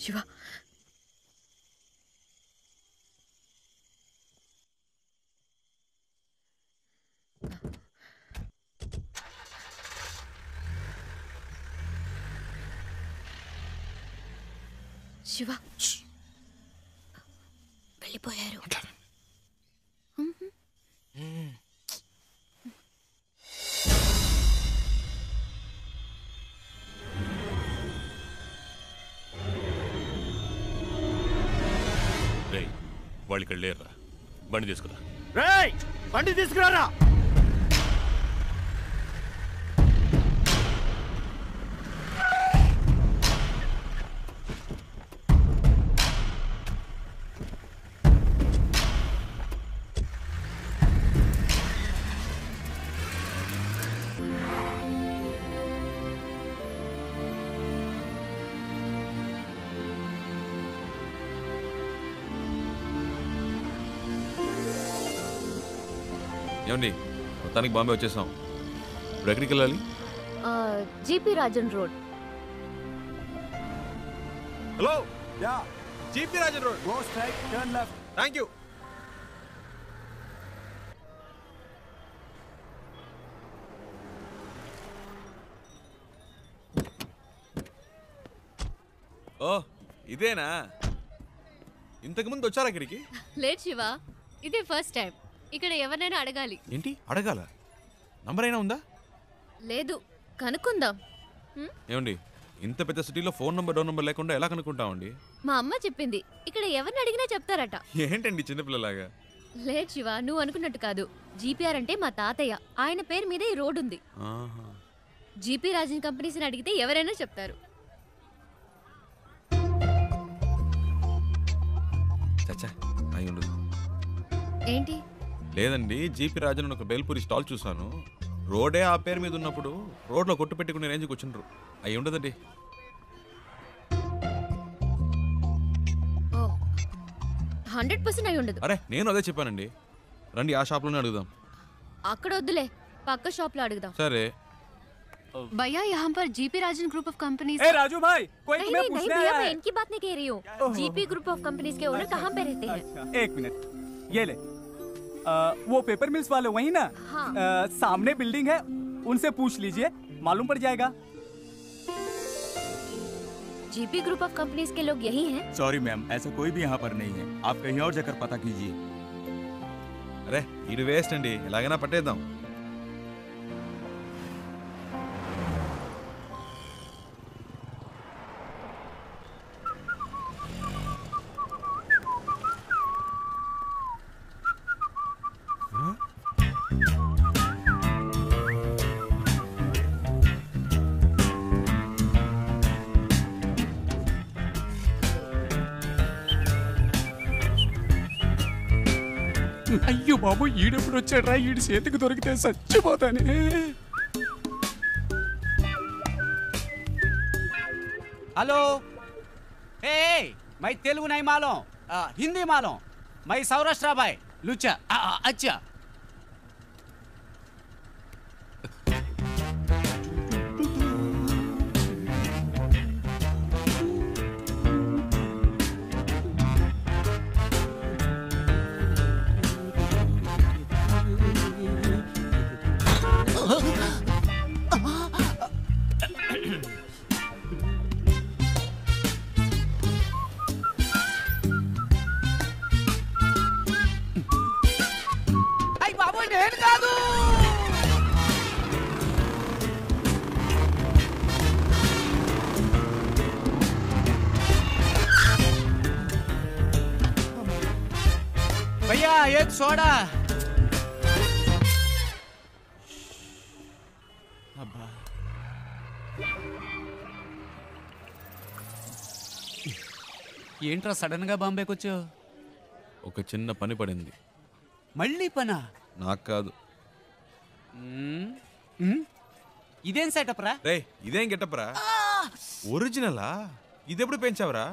శివ శివ వెళ్ళిపోయారు. రేయ్ వాళ్ళు ఇక్కడ లేరురా, బండి తీసుకురా. రేయ్ బండి తీసుకురారా. ఏమండి మొత్తానికి బాంబే వచ్చేసాం. ఇప్పుడు ఎక్కడికి వెళ్ళాలి? GP Rajan road. Hello yeah GP Rajan road. Go straight turn left. Thank you. ఓ ఇదేనా? ఇంతకు ముందు వచ్చారా ఇక్కడికి? లేట్ శివ, ఇదే ఫస్ట్ టైం. ఇక్కడ ఎవరినైనా అడగాలి. ఏంటి అడగాల? నంబర్ అయినా ఉందా? లేదు, కనుక్కుందాం. ఏమండి ఇంత పెద్ద సిటీలో ఫోన్ నంబర్ డోర్ నంబర్ లేకుండా ఎలా కనుక్కుంటామండి? మా అమ్మ చెప్పింది ఇక్కడ ఎవరిని అడిగినా చెప్తారట. ఏంటండి చిన్నపిల్లలాగా? లేదు శివ, నువ్వు అనుకున్నట్టు కాదు. జీపీఆర్ అంటే మా తాతయ్య, ఆయన పేరు మీద ఈ రోడ్ ఉంది. జీపీ రాజన్ కంపెనీస్ని అడిగితే ఎవరైనా చెప్తారు. చచ్చా అయి ఉండదు. ఏంటి? లేదండి, జీపీ రాజన్ ఒక బేల్పూరి స్టాల్ చూసాను. రోడే ఆ పేరు మీద ఉన్నప్పుడు రోడ్లో కొట్టు పెట్టుకునే రేంజ్కి వచ్చిండ్రు. అయి ఉండదండి. 100% అయి ఉండదు. అరే నేను అదే చెప్పానండి. రండి ఆ షాప్లోనే అడుగుదాం. అక్కడ వద్దులే, పక్క షాప్ లో అడుగుదాం. సరే. भैया यहाँ पर GP Rajan group of companies. ए राजू भाई, कोई तुम्हें नहीं पूछने भैया, आया मैं है। इनकी बात नहीं कह रही हूँ। जीपी ग्रुप ऑफ कंपनीज के ओनर कहाँ पे रहते हैं? एक मिनट, ये ले। वो पेपर मिल्स वाले वही ना? हाँ। सामने बिल्डिंग है, उनसे पूछ लीजिए, मालूम पड़ जाएगा। जीपी ग्रुप ऑफ कंपनीज के लोग यही हैं? सॉरी मैम, ऐसा कोई भी यहाँ पर नहीं है। आप कहीं और जाकर पता कीजिए। అరే ఇది వేస్ట్ అండి, ఎలాగైనా పట్టేద్దాం. అయ్యో బాబు, ఈడెప్పుడు వచ్చాడ్రా? ఈడి చేతికి దొరికితే చచ్చిపోతానే. हेलो, ए मैं तेलुगु नहीं मालूम, हिंदी मालूम। मैं सौराष्ट्र भाई लुच्चा। अच्छा भैया एक सोडा। ఏంట్రా సడన్ గా బాంబేకి వచ్చావు? ఒక చిన్న పని పడింది. మళ్ళీ పనా? నాకు కాదు. ఇదేం సెటప్ రా? రే ఇదేం గెటప్ రా? ఒరిజినలా? ఇదెప్పుడు పెంచావురా?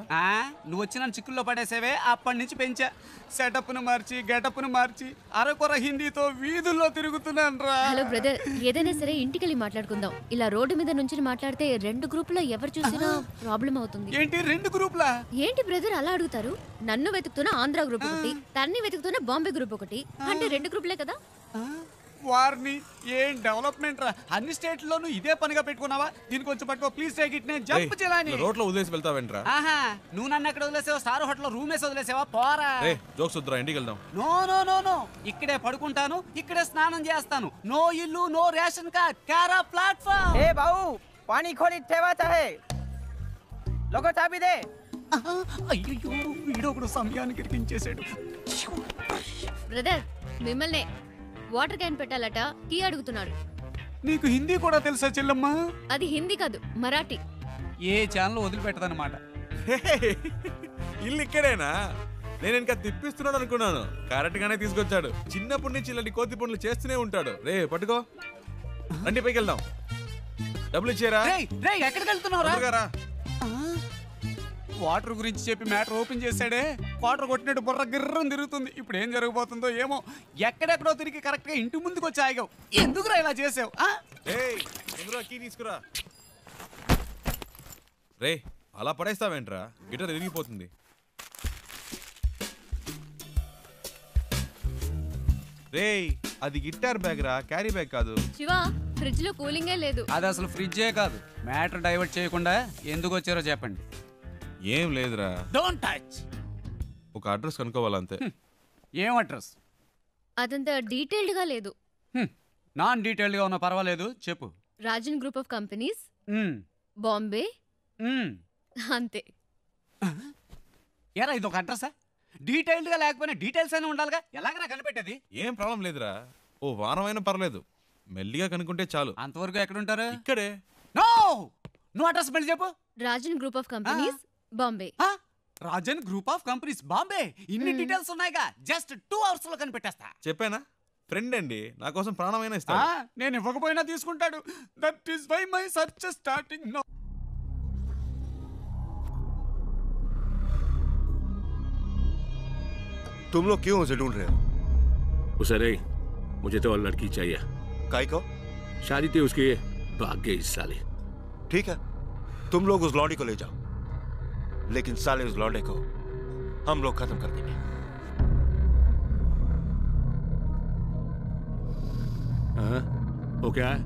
నువ్వు వచ్చి నన్ను చిక్కుల్లో పడేసేవే, అప్పటి నుంచి పెంచా. సెటప్ను మార్చి గెటప్ను మార్చి అరకొర హిందీతో వీధుల్లో తిరుగుతున్నాను రా. హలో బ్రదర్, ఏదైనా సరే ఇంటికెళ్ళి మాట్లాడుకుందాం. ఇలా రోడ్డు మీద నుంచి మాట్లాడితే 2 గ్రూపులో ఎవరు చూసినా ప్రాబ్లం అవుతుంది. ఏంటి 2 గ్రూపులా? ఏంటి బ్రదర్ అలా అడుగుతారు? నన్ను వెతుకుతున్న ఆంధ్ర గ్రూప్ ఒకటి, తన్ని వెతుకుతున్న బాంబే గ్రూప్ ఒకటి, అంటే 2 గ్రూపులే కదా. వారిని ఏం డెవలప్మెంట్ రా, అన్ని స్టేట్లోనూ ఇదే పనిగా పెట్టుకున్నావా? దీనికి కొంచెం పట్టుకో ప్లీజ్, టేక్ ఇట్. నేను జంప్ చేయాలని రోడ్లో వదిలేసి వెళ్తావేంట్రా? ఆహా, నువ్వు నన్ను ఎక్కడ వదిలేసావా? స్టార్ హోటల్ రూమ్ వేసి వదిలేసావా? పోరా. జోక్స్ వద్దురా, ఇంటికి వెళ్దాం. నో నో నో నో, ఇక్కడే పడుకుంటాను, ఇక్కడే స్నానం చేస్తాను. నో ఇల్లు, నో రేషన్ కార్డ్, కారా ప్లాట్ఫామ్. ఏ బావు, పానీ ఖోలి ठेवायचा है, लोगो चाबी दे. అయ్యో, వీడొకడు సమయానికి ఇరికించేశాడు. బ్రదర్ మిమ్మల్ని వాటర్ క్యాన్ పెట్టాలట, టీ అడుగుతున్నాడు. నీకు హిందీ కూడా తెలుసా చెల్లమ్మ? అది హిందీ కాదు, మరాఠీ. ఏ ఛానల్ వదిలిపెట్టదన్నమాట. ఇల్లు ఇక్కడేనా? నేను ఇంకా తిప్పిస్తున్నాడు అనుకున్నాను. కరెక్ట్ గానే తీసుకొచ్చాడు. చిన్నప్పటి నుంచి ఇలాంటి కోతి పనులు చేస్తూనే ఉంటాడు. రే పట్టుకో, రండి పైకి వెళ్దాం. డబ్బులు ఇచ్చారా? ఎక్కడికి వెళ్తున్నావురా? వాటర్ గురించి చెప్పి మ్యాటర్ ఓపెన్ చేశాడే, వాటర్ కొట్టినట్టు బుర్ర గిర్రం తిరుగుతుంది. ఇప్పుడు ఏం జరగబోతుందో ఏమో. ఎక్కడెక్కడో తిరిగి కరెక్ట్ గా ఇంటి ముందుకు వచ్చి ఆగావు. ఎందుకురా ఇలా చేసావు? కీ తీసుకురా. రే అలా పడేస్తావేంట్రా, గిటార్ విరిగిపోతుంది. రే అది గిటార్ బ్యాగ్ రా, క్యారీ బ్యాగ్ కాదు. శివ, ఫ్రిడ్జ్ లో కూలింగే లేదు. అది అసలు ఫ్రిడ్జే కాదు. మ్యాటర్ డైవర్ట్ చేయకుండా ఎందుకు వచ్చారో చెప్పండి. ఏం లేదురా, డోంట్ టచ్. ఒక అడ్రస్ కనుక్కోవాలంతే. ఏం అడ్రస్? అదంతా డీటెయిల్డ్ గా లేదు. నాన్ డీటెయిల్డ్ గా ఉన్నా పర్వాలేదు, చెప్పు. Rajan group of companies, Bombay, అంతే. ఎరా ఇది ఒక అడ్రసా? డీటెయిల్డ్ గా లేకపోయినా డీటెయిల్స్ అయినా ఉండాలిగా. ఎలాగరా కనిపెట్టేది? ఏం ప్రాబ్లం లేదురా, ఓ వారం అయినా పర్లేదు, మెల్లిగా కనుక్కుంటే చాలు. అంతవరకు ఎక్కడుంటారు? ఇక్కడే. నో, నువ్వు అడ్రస్ మళ్ళీ చెప్పు. Rajan group of companies, Bombay. Rajan group of companies, Bombay. ఇన్ని డీటెయిల్స్ ఉన్నాయిగా, జస్ట్ 2 hours లో కనిపెట్టేస్తా. చెప్పానా, ఫ్రెండ్ అండి, నా కోసం ప్రాణమైనా ఇస్తాడు. నేను ఇవ్వకపోయినా తీసుకుంటాడు. That is why my search starting now. तुम लोग क्यों उसे ढूंढ रहे हो? उसे नहीं, मुझे तो और लड़की चाहिए। काय को? शादी थी उसकी, भाग गई इस साले। ठीक है, तुम लोग उस लौंडे को ले जाओ, लेकिन साले उस लौंडे को हम लोग खत्म कर देंगे। हाँ, वो क्या है?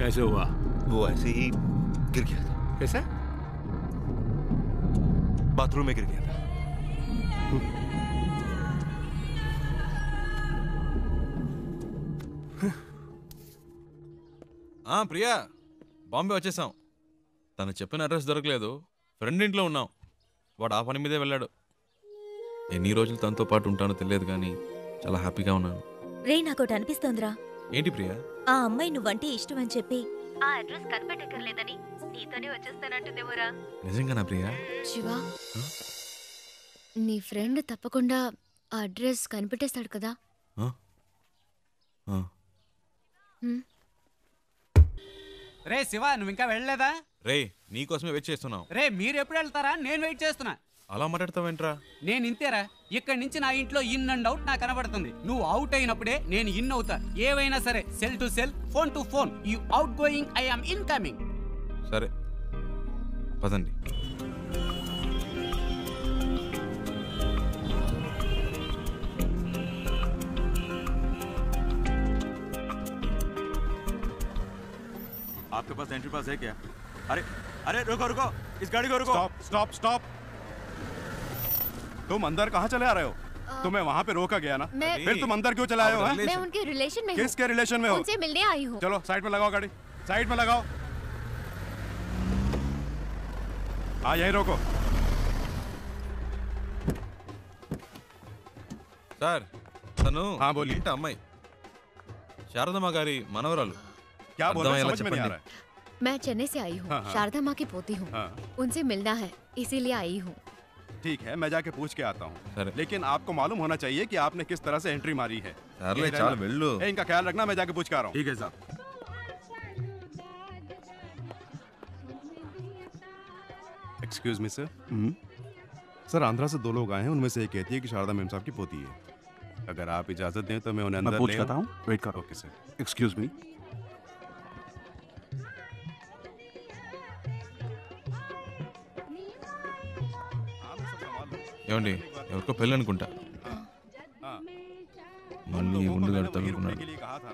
कैसे हुआ? वो ऐसे ही गिर गया था। कैसे? बाथरूम में गिर गया था। ప్రియా, బాంబే వచ్చేసాం. తను చెప్పిన అడ్రస్ దొరకలేదు, ఫ్రెండ్ ఇంట్లో ఉన్నాం. వాడు ఆ పని మీదే వెళ్ళాడు. ఎన్ని రోజులు తనతో పాటు ఉంటానో తెలియదు కానీ చాలా హ్యాపీగా ఉన్నాను. రే నాకోటి అనిపిస్తోందిరా. ఏంటి ప్రియా? ఆ అమ్మాయి నువ్వంటే ఇష్టం అని చెప్పి ఆ అడ్రస్ కనిపెట్టక్కర్లేదని నీతోనే వచ్చేస్తానంటుందేమోరా. నిజంగానా ప్రియా? శివ, నీ ఫ్రెండ్ తప్పకుండా ఆ అడ్రస్ కనిపెట్టేస్తాడు కదా. రే శివ, నువ్వు ఇంకా వెళ్ళలేదా? రే నీకోసమే వెయిట్ చేస్తున్నావు. రే మీరు ఎప్పుడు వెళ్తారా? నేను వెయిట్ చేస్తున్నా. అలా మాట్లాడతావేంట్రా? నేను ఇంతేరా, ఇక్కడి నుంచి నా ఇంట్లో ఇన్ అండ్ అవుట్ నాకు కనబడుతుంది. నువ్వు అవుట్ అయినప్పుడే నేను ఇన్ అవుతా. ఏవైనా సరే, cell to cell, phone to phone. You out going, I am incoming. సరే పదండి. आपके पास एंट्री पास है क्या? अरे अरे रुको रुको, इस गाड़ी को रुको। Stop stop stop. तुम अंदर कहाँ चले आ रहे हो? तुम्हें वहाँ पे रोका गया ना, फिर तुम अंदर क्यों चले आए हो? मैं उनके रिलेशन में हूँ। किसके रिलेशन में हो? उनसे मिलने आई हूँ। चलो साइड में लगाओ गाड़ी, साइड में लगाओ। हाँ यही रोको। సార్, తను ఇంట అమ్మాయి, శారదమ్మ గారి మనవరాలు. क्या बोल रहे हैं? समझ में नहीं आ रहा है। मैं चेन्नई से आई हूँ, शारदा माँ की पोती हूँ। उनसे मिलना है, इसीलिए आई हूँ। ठीक है, मैं जाके पूछ के आता हूँ, लेकिन आपको मालूम होना चाहिए कि आपने किस तरह से एंट्री मारी है। चाल वेल्लू। इनका ख्याल रखना, मैं जाके पूछ के आ रहा हूँ। ठीक है साहब। Excuse me sir. Sir Andhra से 2 लोग आए हैं, उनमें से एक कहती है कि शारदा मैम साहब की पोती है। अगर आप इजाजत दें तो मैं उन्हें अंदर मैं पूछ लेता हूँ, वेट करो। Okay sir. Excuse me. ఏమండి ఎవరికో పెళ్ళి అనుకుంటా మళ్ళీ ఉండు గడు తగులుకున్నాడు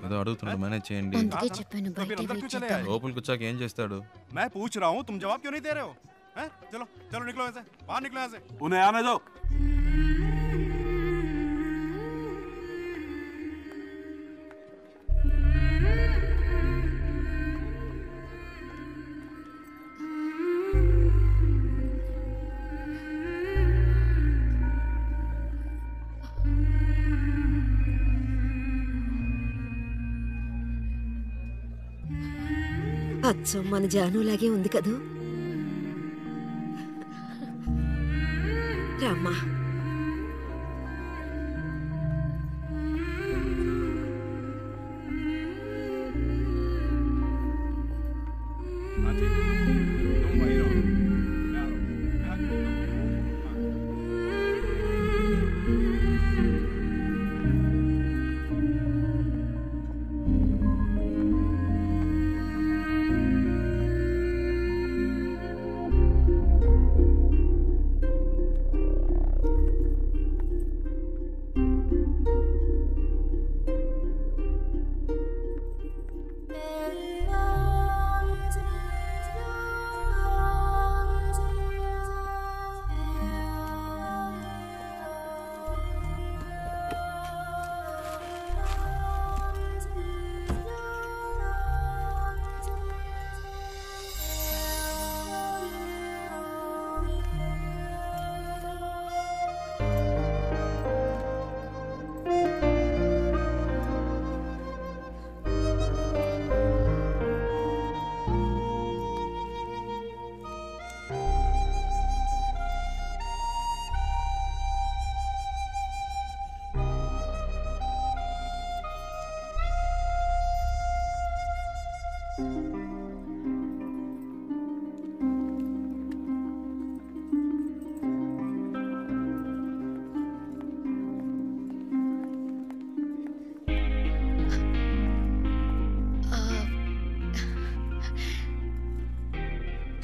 ఏదో అడుగుతున్నాడు మేనేజ్ చేయండి అందుకే చెప్పాను బయట వెయిట్ చేద్దాం. లోపలికి వచ్చాక ఏం చేస్తాడు मैं पूछ रहा हूँ, तुम जवाब क्यों नहीं दे रहे हो? हैं? चलो चलो निकलो यहाँ से, बाहर निकलो यहाँ से। उन्हें आने दो। అచ్చం మన జానులాగే ఉంది కదూ. రామ్మా.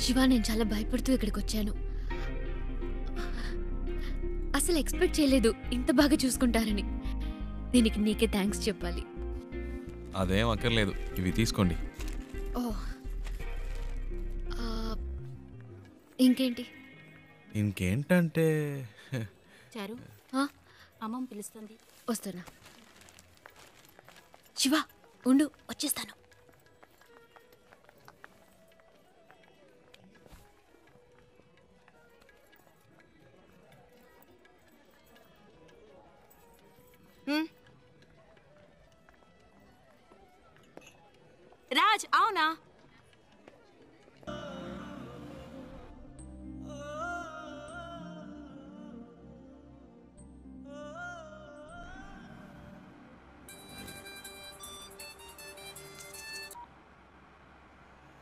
శివ, నేను చాలా భయపడుతూ ఇక్కడికి వచ్చాను. అసలు ఎక్స్పెక్ట్ చేయలేదు ఇంత బాగా చూసుకుంటారని. దీనికి నీకే థ్యాంక్స్ చెప్పాలి. అదేం అక్కర్లేదు, ఇవి తీసుకోండి. ఓ, ఇంకేంటి? ఇంకేంటంటే చారు, అమ్మమ్మ పిలుస్తుంది. వస్తున్నా. శివ ఉండు, వచ్చేస్తాను. రాజ్, అవునా?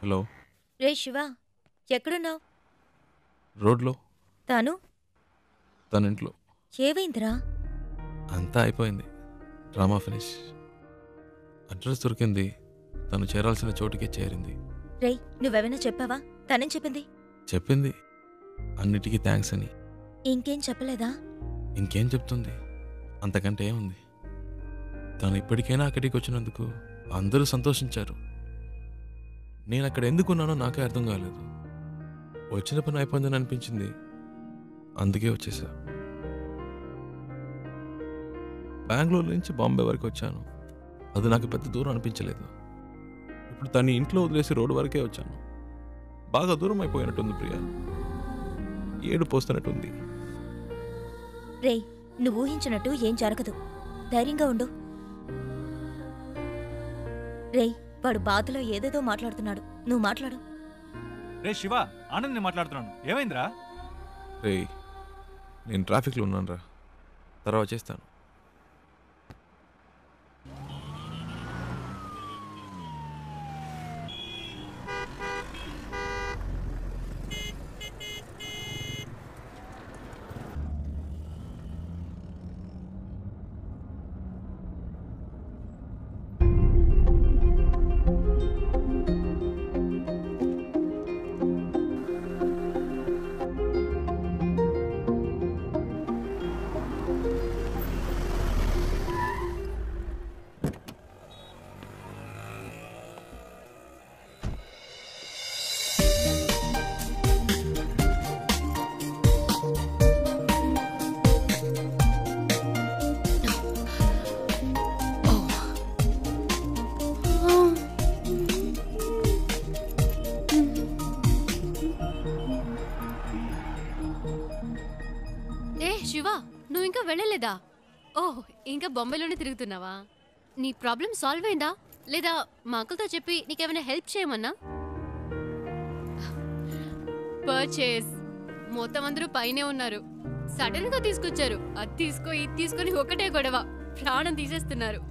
హలో. రే శివ, ఎక్కడున్నావు? రోడ్లో. తాను తన ఇంట్లో. ఏవైందిరా? అంతా అయిపోయింది, డ్రామా ఫినిష్. అడ్రస్ దొరికింది, తను చేరాల్సిన చోటుకే చేరింది. రేయ్, నువ్వెవైనా చెప్పావా? తనేం చెప్పింది? చెప్పింది అన్నిటికీ థ్యాంక్స్ అని. ఇంకేం చెప్పలేదా? ఇంకేం చెప్తుంది, అంతకంటే ఏముంది. తను ఇప్పటికైనా అక్కడికి వచ్చినందుకు అందరూ సంతోషించారు. నేను అక్కడ ఎందుకున్నానో నాకే అర్థం కాలేదు. వచ్చిన పని అయిపోయిందని అనిపించింది, అందుకే వచ్చేసా. బెంగళూరు నుంచి బాంబే వరకు వచ్చాను, అది నాకు పెద్ద దూరం అనిపించలేదు. ఇప్పుడు తను ఇంట్లో వదిలేసి రోడ్డు వరకే వచ్చాను. బాగా దూరం అయిపోయినట్టుంది ప్రియా, ఏడు పోస్తున్నట్టుంది. రేయ్, నువ్వు ఊహించినట్టు ఏం జరగదు, ధైర్యంగా ఉండు. రేయ్, వాడు బాధలో ఏదేదో మాట్లాడుతున్నాడు, నువ్వు మాట్లాడు. రే శివ, ఆనంద్ నేను మాట్లాడుతున్నాను. ఏమైందిరా? రేయ్, నేను ట్రాఫిక్లో ఉన్నాను రా, తర్వాత చేస్తాను. నువ్వింకా వెళ్ళలేదా? ఓహ్, ఇంకా బొంబాయిలోనే తిరుగుతున్నావా? నీ ప్రాబ్లం సాల్వ్ అయిందా లేదా మా అంకుల్తో చెప్పి నీకేమైనా హెల్ప్ చేయమన్నా? పర్చేస్ మొత్తం అందరూ పైనే ఉన్నారు. సడన్ గా తీసుకొచ్చారు. అది తీసుకో ఇది తీసుకొని ఒకటే గొడవ, ప్రాణం తీసేస్తున్నారు.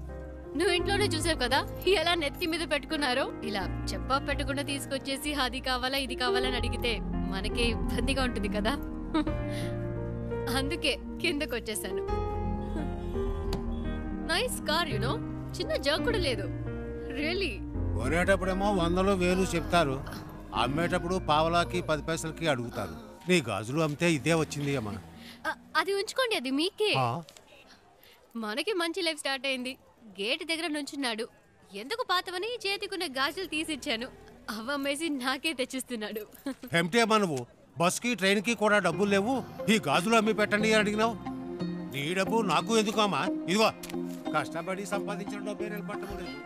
నువ్వు ఇంట్లోనే చూసావు కదా ఎలా నెత్తి మీద పెట్టుకున్నారో. ఇలా చెప్పా పెట్టకుండా తీసుకొచ్చేసి అది కావాలా ఇది కావాలని అడిగితే మనకి ఇబ్బందిగా ఉంటుంది కదా. అందుకే కిందకు వచ్చేసాను. నైస్ కార్ యునో, చిన్న జర్క్ కూడా లేదు. రియల్లీ కొనేటప్పుడేమో 100 1000 చెప్తారు, అమ్మేటప్పుడు పావలాకి 10 పైసలకి అడుగుతారు. నీ గాజులు అమ్మితే ఇదే వచ్చింది అమ్మా. అది ఉంచుకోండి, అది మీకే. మనకి మంచి లైఫ్ స్టార్ట్ అయింది. గేట్ దగ్గర నుంచున్నాడు. ఎందుకు పాతవని చేతికున్న గాజులు తీసిచ్చాను. అవ్వమ్మేసి నాకే తెచ్చిస్తున్నాడు. ఏమిటే అమ్మా నువ్వు? బస్కి ట్రైన్కి కూడా డబ్బులు లేవు, ఈ గాజులు అమ్మి పెట్టండి అని అడిగినావు. నీ డబ్బు నాకు ఎందుకు అమ్మా? ఇదిగో కష్టపడి సంపాదించిన డబ్బే నిలబట్టలేదు.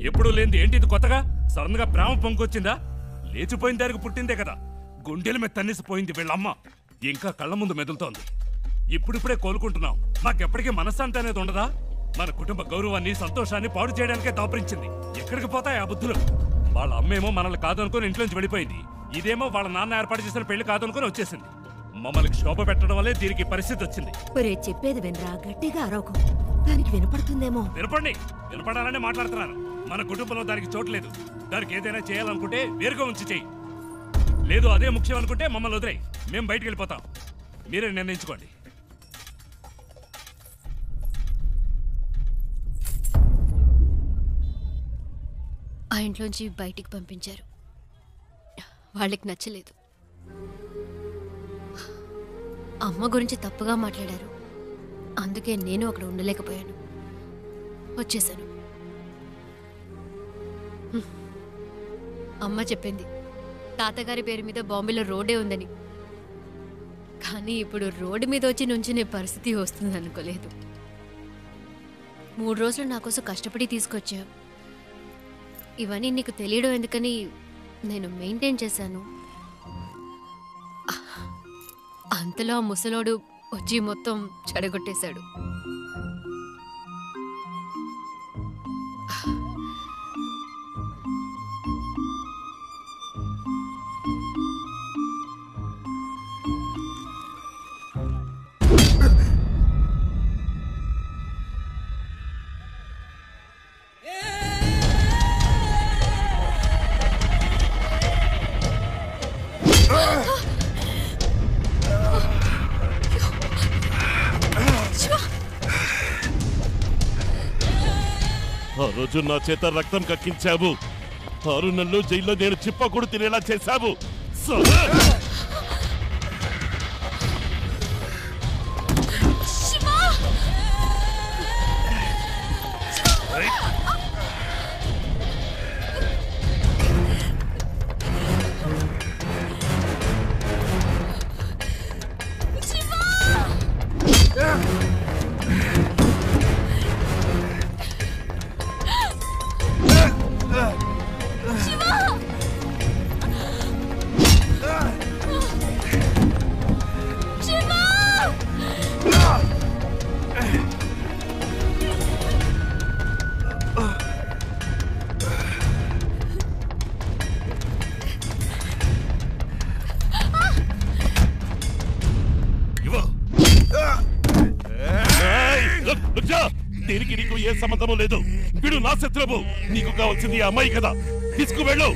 ఎప్పుడు లేనిది ఏంటి ఇది కొత్తగా? సడన్ గా ప్రేమ పొంగొచ్చిందా? లేచిపోయిన దానికి పుట్టిందే కదా. గుండెల మీద తన్నేసిపోయింది వీళ్ళమ్మ. ఇంకా కళ్ళ ముందు మెదులుతోంది. ఇప్పుడిప్పుడే కోలుకుంటున్నాం. మాకెప్పటికీ మనశ్శాంతి అనేది ఉండదా? మన కుటుంబ గౌరవాన్ని సంతోషాన్ని పాడు చేయడానికే దాపరించింది. ఎక్కడికి పోతాయి ఆ బుద్ధులు? వాళ్ళ అమ్మేమో మనల్ని కాదనుకుని ఇంట్లోంచి వెళ్ళిపోయింది. ఇదేమో వాళ్ళ నాన్న ఏర్పాటు చేసిన పెళ్లి కాదనుకుని వచ్చేసింది. మమ్మల్ని క్షోభ పెట్టడం వల్లే దీనికి పరిస్థితి వచ్చింది. చెప్పేది వినరా, గట్టిగా అరవకు, దానికి వినపడుతుందేమో. వినపడాలనే మాట్లాడుతున్నాను. మన కుటుంబంలో దానికి చోట్లేదు. దానికి ఏదైనా చేయాలనుకుంటే వేరుగా ఉంచి చెయ్యి. లేదు అదే ముఖ్యం అనుకుంటే మమ్మల్ని వదిలేయి, మేము బయటికి వెళ్ళిపోతాం. మీరే నిర్ణయించుకోండి. ఆ ఇంట్లోంచి బయటికి పంపించారు. వాళ్ళకి నచ్చలేదు. అమ్మ గురించి తప్పుగా మాట్లాడారు. అందుకే నేను అక్కడ ఉండలేకపోయాను, వచ్చేసాను. అమ్మ చెప్పింది తాతగారి పేరు మీద బాంబేలో రోడ్డే ఉందని. కానీ ఇప్పుడు రోడ్డు మీద వచ్చి నుంచునే పరిస్థితి వస్తుంది అనుకోలేదు. 3 రోజులు నా కోసం కష్టపడి తీసుకొచ్చా. ఇవన్నీ నీకు తెలియడం ఎందుకని నేను మెయింటైన్ చేశాను. అంతలో ఆ ముసలోడు వచ్చి మొత్తం చెడగొట్టేశాడు. ఆ రోజు నా చేత రక్తం కక్కించావు. 6 నెలలు జైల్లో నేను చిప్పకూడు తినేలా చేశావు. దీనికి నీకు ఏ సంబంధము లేదు. వీడు నా శత్రువు. నీకు కావాల్సింది ఆ అమ్మాయి కదా. తీసుకువెళ్ళు.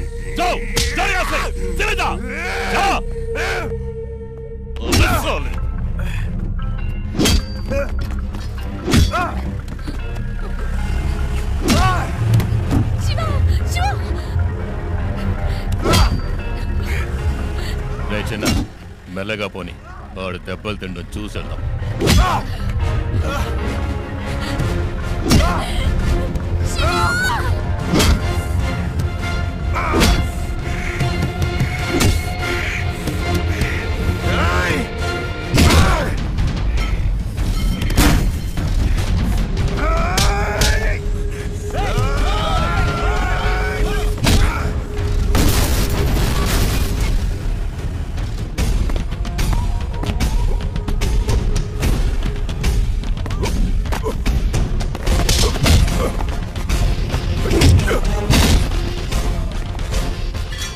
చిన్న మెల్లగా పోని, వాడు దెబ్బలు తిండు చూసేద్దాం.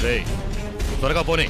రే త్వరగా పోనీ.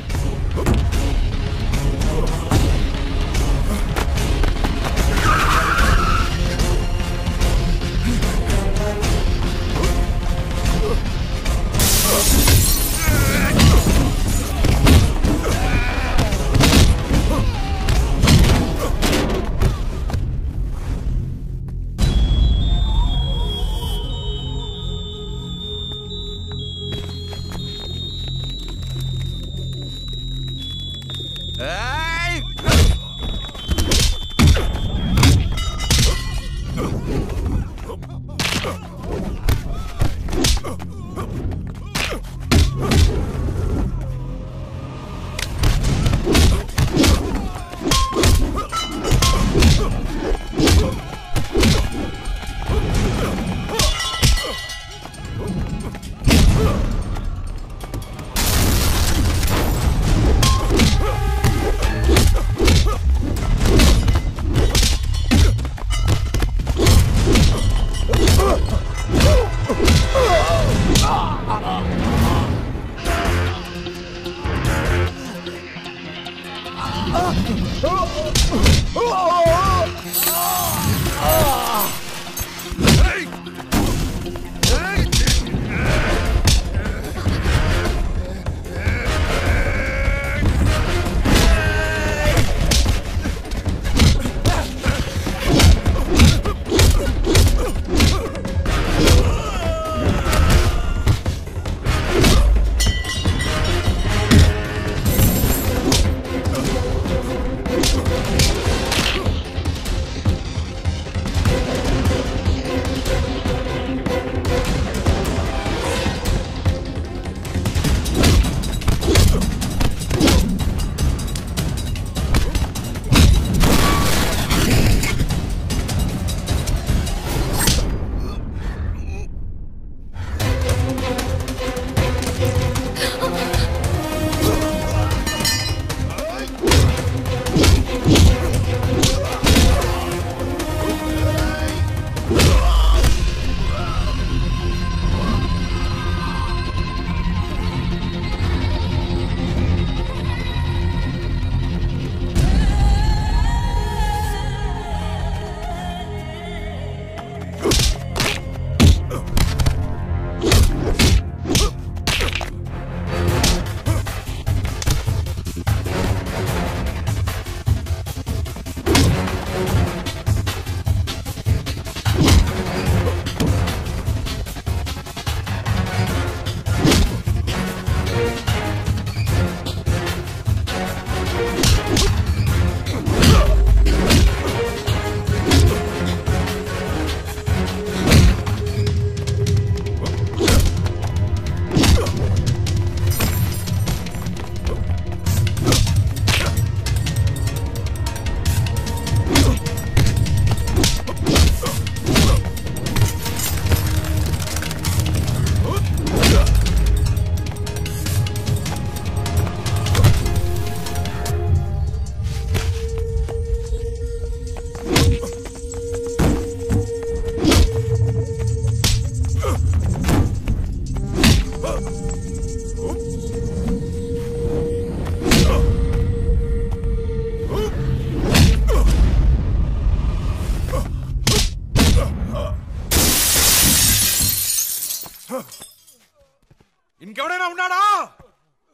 ఇంకెవడైనా ఉన్నాడా?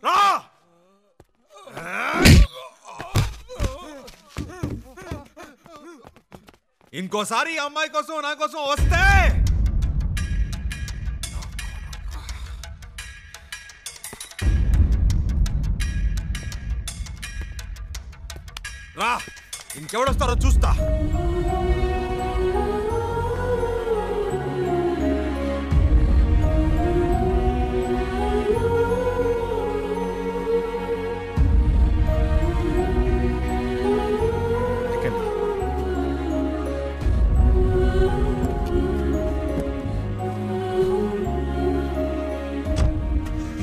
రా! ఇంకోసారి ఈ అమ్మాయి కోసం నా కోసం వస్తే రా, ఇంకెవడొస్తారో చూస్తా.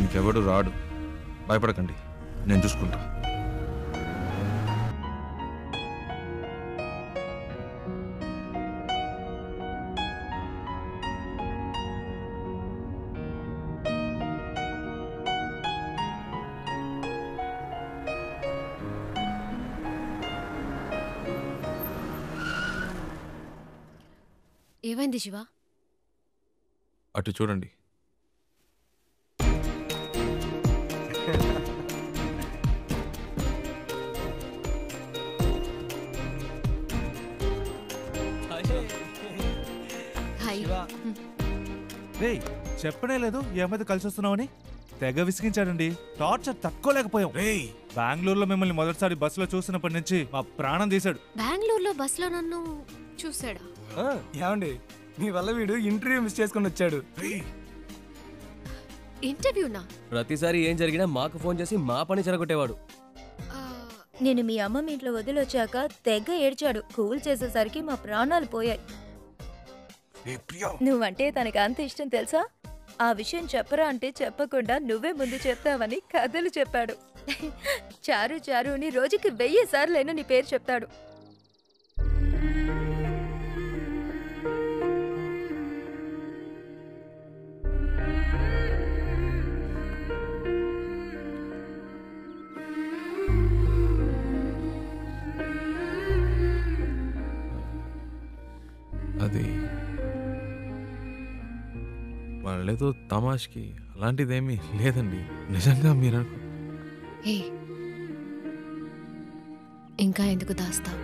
ఇంకెవడు రాడు, భయపడకండి, నేను చూసుకుంటా. ఏమైంది శివ? అటు చూడండి. హాయ్. రేయ్ చెప్పనే లేదు ఈ అమ్మాయితో కలిసి వస్తున్నావని. తెగ విసిగించాడండి. టార్చర్ తట్టుకోలేకపోయాం. బెంగళూరులో మిమ్మల్ని మొదటిసారి బస్సులో చూసినప్పటి నుంచి మా ప్రాణం తీశాడు. బెంగళూరులో బస్సులో నన్ను చూసాడా? ఏమండి మీ వల్ల వీడు ఇంటర్వ్యూ మిస్ చేసుకుని వచ్చాడు. ఇంటర్వ్యూనా? ప్రతిసారి ఏం జరిగినా మాకు ఫోన్ చేసి మా పని చెరగొట్టేవాడు. నేను మీ అమ్మమ్మ ఇంట్లో వదిలొచ్చాక తెగ ఏడ్చాడు. కూల్ చేసేసరికి మా ప్రాణాలు పోయాయి. నువ్వంటే తనకి అంత ఇష్టం తెలుసా? ఆ విషయం చెప్పరా అంటే చెప్పకుండా నువ్వే ముందు చెప్తావని కథలు చెప్పాడు. చారు చారు అని రోజుకి 1000 సార్లైనా నీ పేరు చెప్తాడు. అది వాళ్ళేదో తమాష్కి అలాంటిదేమీ లేదండి. నిజంగా మీరు ఇంకా ఎందుకు దాస్తావు?